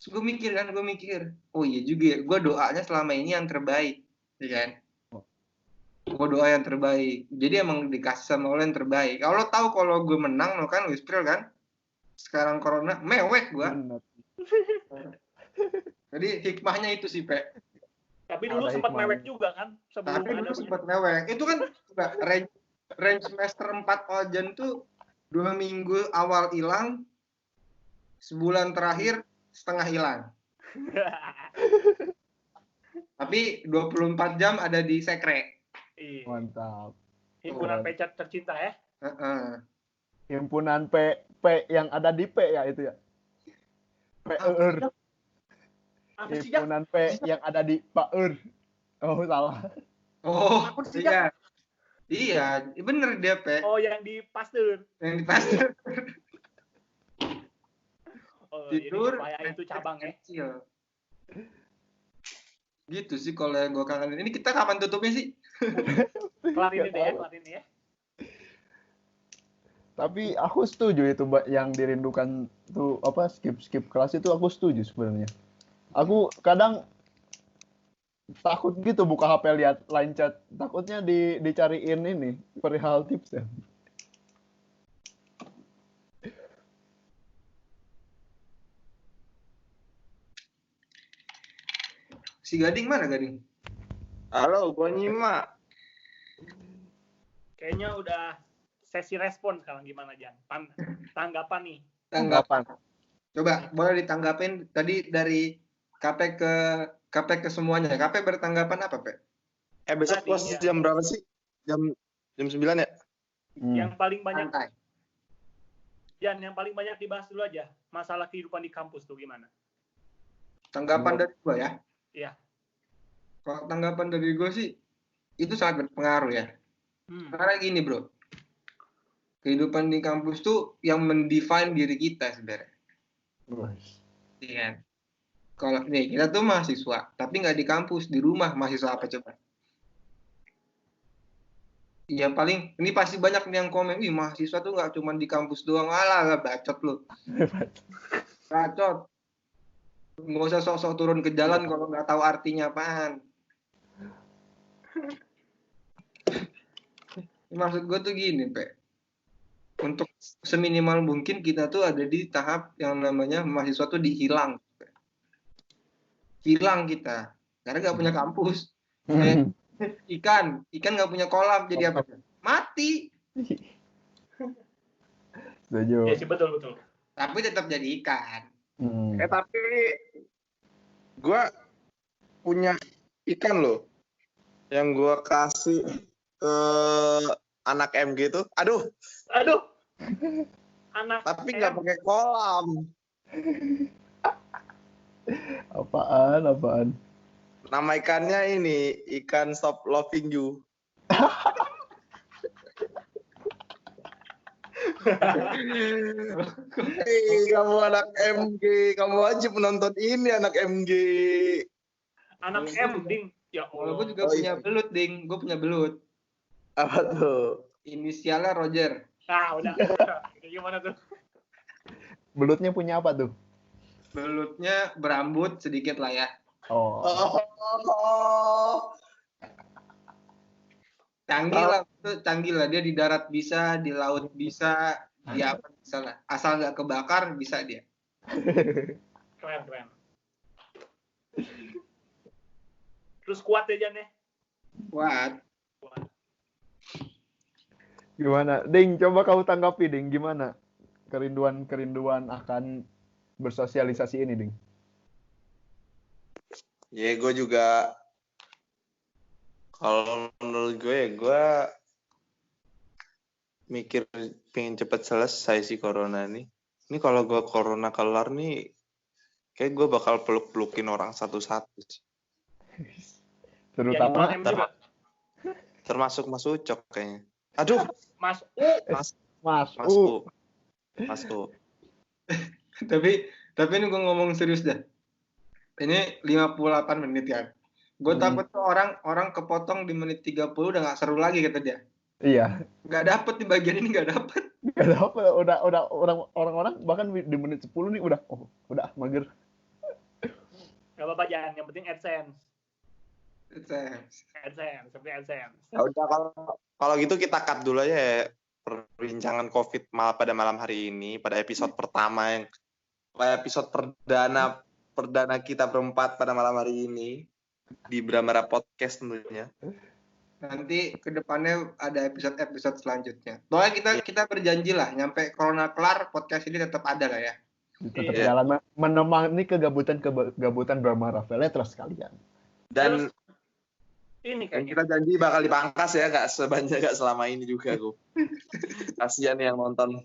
Gue mikir. Oh iya juga ya. Gue doanya selama ini yang terbaik, ya kan? Gue doa yang terbaik. Jadi emang dikasih sama Allah yang terbaik. Kalau lo tahu kalau gue menang, lo kan Wispril kan? Sekarang corona, mewek gue. Jadi hikmahnya itu sih, Pe. Tapi dulu sempat mewek juga kan? Sempat mewek. Itu kan range semester 4 Ojan tuh 2 minggu awal hilang, sebulan terakhir setengah hilang. Tapi 24 jam ada di sekre. Iya. Mantap. Himpunan pecat tercinta ya. Heeh. Himpunan P yang ada di P ya itu ya. PER. Apa sih, Jak? Himpunan P yang ada di PAER. Oh, salah. Oh, Akun sih, iya. Iya, bener dia, Pe. Oh, yang di Pasteur. Yang di Pasteur. Oh, Tidur, ini itu cabang ya. kecil. Gitu sih kalau yang gue kangenin. Ini kita kapan tutupnya sih? Kelar ini deh ya. Tapi aku setuju itu yang dirindukan tuh apa skip kelas itu aku setuju sebenarnya. Aku kadang takut gitu buka HP lihat line chat, takutnya dicariin ini perihal tips ya. Si Gading mana Gading? Halo, gua nyimak. Kayaknya udah sesi respon sekarang gimana, Jan? Tanggapan nih. Tanggapan. Coba boleh ditanggapin tadi dari KP ke semuanya. KP bertanggapan apa, Pe? Besok Tadi, kelas ya. jam berapa sih? Jam 9 ya? Yang paling banyak Santai. Jan, yang paling banyak dibahas dulu aja. Masalah kehidupan di kampus tuh gimana? Tanggapan dari gue ya. Iya. Kalau tanggapan dari gue sih itu sangat berpengaruh ya. Karena gini, Bro. Kehidupan di kampus tuh yang mendefine diri kita sebenarnya. Iya. Kalau nih kita tuh mahasiswa, tapi nggak di kampus, di rumah mahasiswa apa coba? Iya paling ini pasti banyak nih yang komen, ih mahasiswa tuh nggak cuma di kampus doang, alah bacot lu. Bacot. Nggak usah sok-sok turun ke jalan kalau nggak tahu artinya apaan. Maksud gue tuh gini, Pe. Untuk seminimal mungkin kita tuh ada di tahap yang namanya mahasiswa tuh dihilang. Hilang kita. Karena nggak punya kampus. Ikan nggak punya kolam, jadi apa? Mati. Setuju. Iya sih, betul. Tapi tetap jadi ikan. Tapi gua punya ikan loh yang gua kasih ke anak MG tuh. Aduh. Anak Tapi nggak pakai kolam. Apaan? Nama ikannya ini ikan Stop Loving You. Hei, kamu anak MG, kamu wajib menonton ini anak MG. Anak M, Ding. Ya Kalau Allah. gue juga punya belut, Ding. Gue punya belut. Apa tuh? Inisialnya Roger. Nah, udah. Gimana tuh? Belutnya punya apa tuh? Belutnya berambut sedikit lah ya. Oh. Canggih lah. Dia di darat bisa, di laut bisa, di apa bisa lah. Asal nggak kebakar bisa dia. Keren. Terus kuat ya, Jan ya? Kuat. Gimana? Ding, coba kau tanggapi, Ding. Gimana kerinduan akan bersosialisasi ini, Ding? Ya, gue juga kalau menurut gue mikir pengen cepet selesai sih corona nih. Ini kalau gue corona kelar nih, kayak gue bakal peluk-pelukin orang satu-satu sih. Terutama termasuk Mas Ucok kayaknya. Aduh, Mas U. Tapi ini gue ngomong serius dah. Ini 58 menit ya. Gue takut tuh orang kepotong di menit 30 udah nggak seru lagi kata dia. Iya. Nggak dapet di bagian ini, nggak dapet. Nggak dapet. Udah orang-orang bahkan di menit 10 nih udah mager. Gak apa-apa, Jan. Yang penting AdSense. Seperti AdSense. Ya udah kalau gitu kita cut dulu aja ya perbincangan COVID pada malam hari ini pada episode pertama episode perdana kita berempat pada malam hari ini di Bramara Podcast tentunya. Nanti kedepannya ada episode selanjutnya. Pokoknya kita berjanji lah, nyampe corona kelar podcast ini tetap ada lah ya. Tetap Iya. jalan menemani kegabutan Brahma Raffletra sekalian. Dan Ini yang kayaknya. kita janji bakal dipangkas ya, gak selama ini juga aku. Kasihan yang nonton.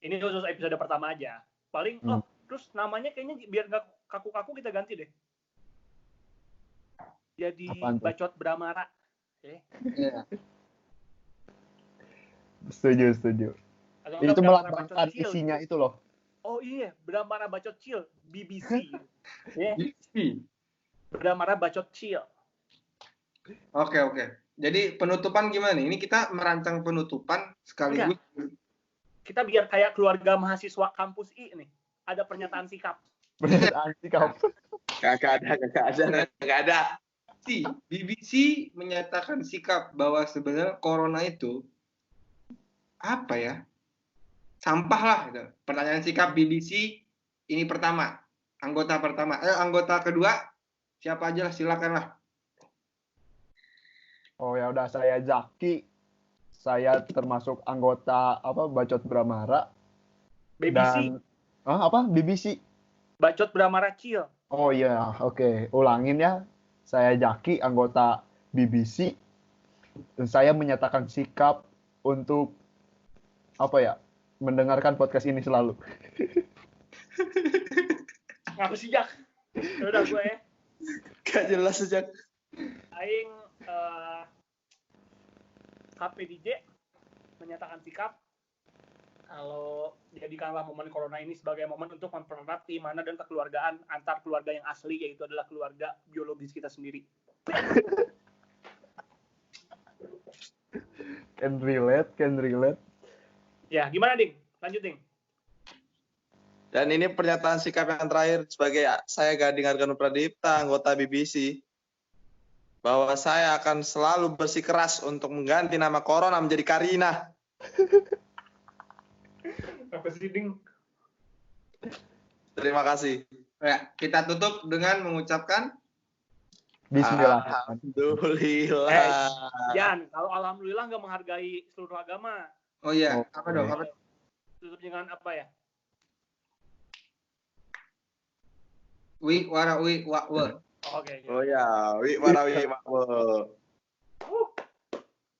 Ini khusus episode pertama aja. Paling, terus namanya kayaknya biar nggak kaku-kaku kita ganti deh. Jadi Apaan tuh? Bacot Bramara. Iya. Setuju. Atau Itu enggak Bramara melambangkan Bacot Chill. isinya itu loh. Oh iya, Bramara Bacot Chill, BBC. Ya, Ih. Bramara Bacot Chill. Oke. Jadi penutupan gimana nih? Ini kita merancang penutupan sekaligus. Kita biar kayak keluarga mahasiswa kampus I nih. Ada pernyataan sikap. Pernyataan sikap. Gak ada. BBC menyatakan sikap bahwa sebenarnya corona itu apa ya? Sampah lah gitu. Pertanyaan sikap BBC ini pertama. Anggota pertama. Anggota kedua siapa aja lah, silakan lah. Oh ya udah, saya Zaki. Saya termasuk anggota Bacot Bramara. BBC. Dan BBC. Bacot Bramara Chill. Oh iya, oke. Ulangin ya. Saya Zaki, anggota BBC. Dan saya menyatakan sikap untuk mendengarkan podcast ini selalu. Ngapa sih, Jak? Udah gue ya. Gak jelas sejak. Aing KPDJ menyatakan sikap kalau jadikanlah momen corona ini sebagai momen untuk mempererat keimanan dan kekeluargaan antar keluarga yang asli, yaitu adalah keluarga biologis kita sendiri. Can relate. Ya, gimana, Ding? Lanjut, Ding. Dan ini pernyataan sikap yang terakhir sebagai saya Gading Argano Pradipta, anggota BBC. Bahwa saya akan selalu bersikeras untuk mengganti nama Corona menjadi Karina. Apa sih, Ding? Terima kasih. Ya, kita tutup dengan mengucapkan Bismillah. Alhamdulillah. Jan, kalau alhamdulillah nggak menghargai seluruh agama. Oh iya, Oh, apa dong? Apa? Tutup dengan apa ya? Wi wara wi wa we. Oke. Oh ya, wi marawi makmur.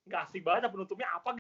Nggak asik banget penutupnya apa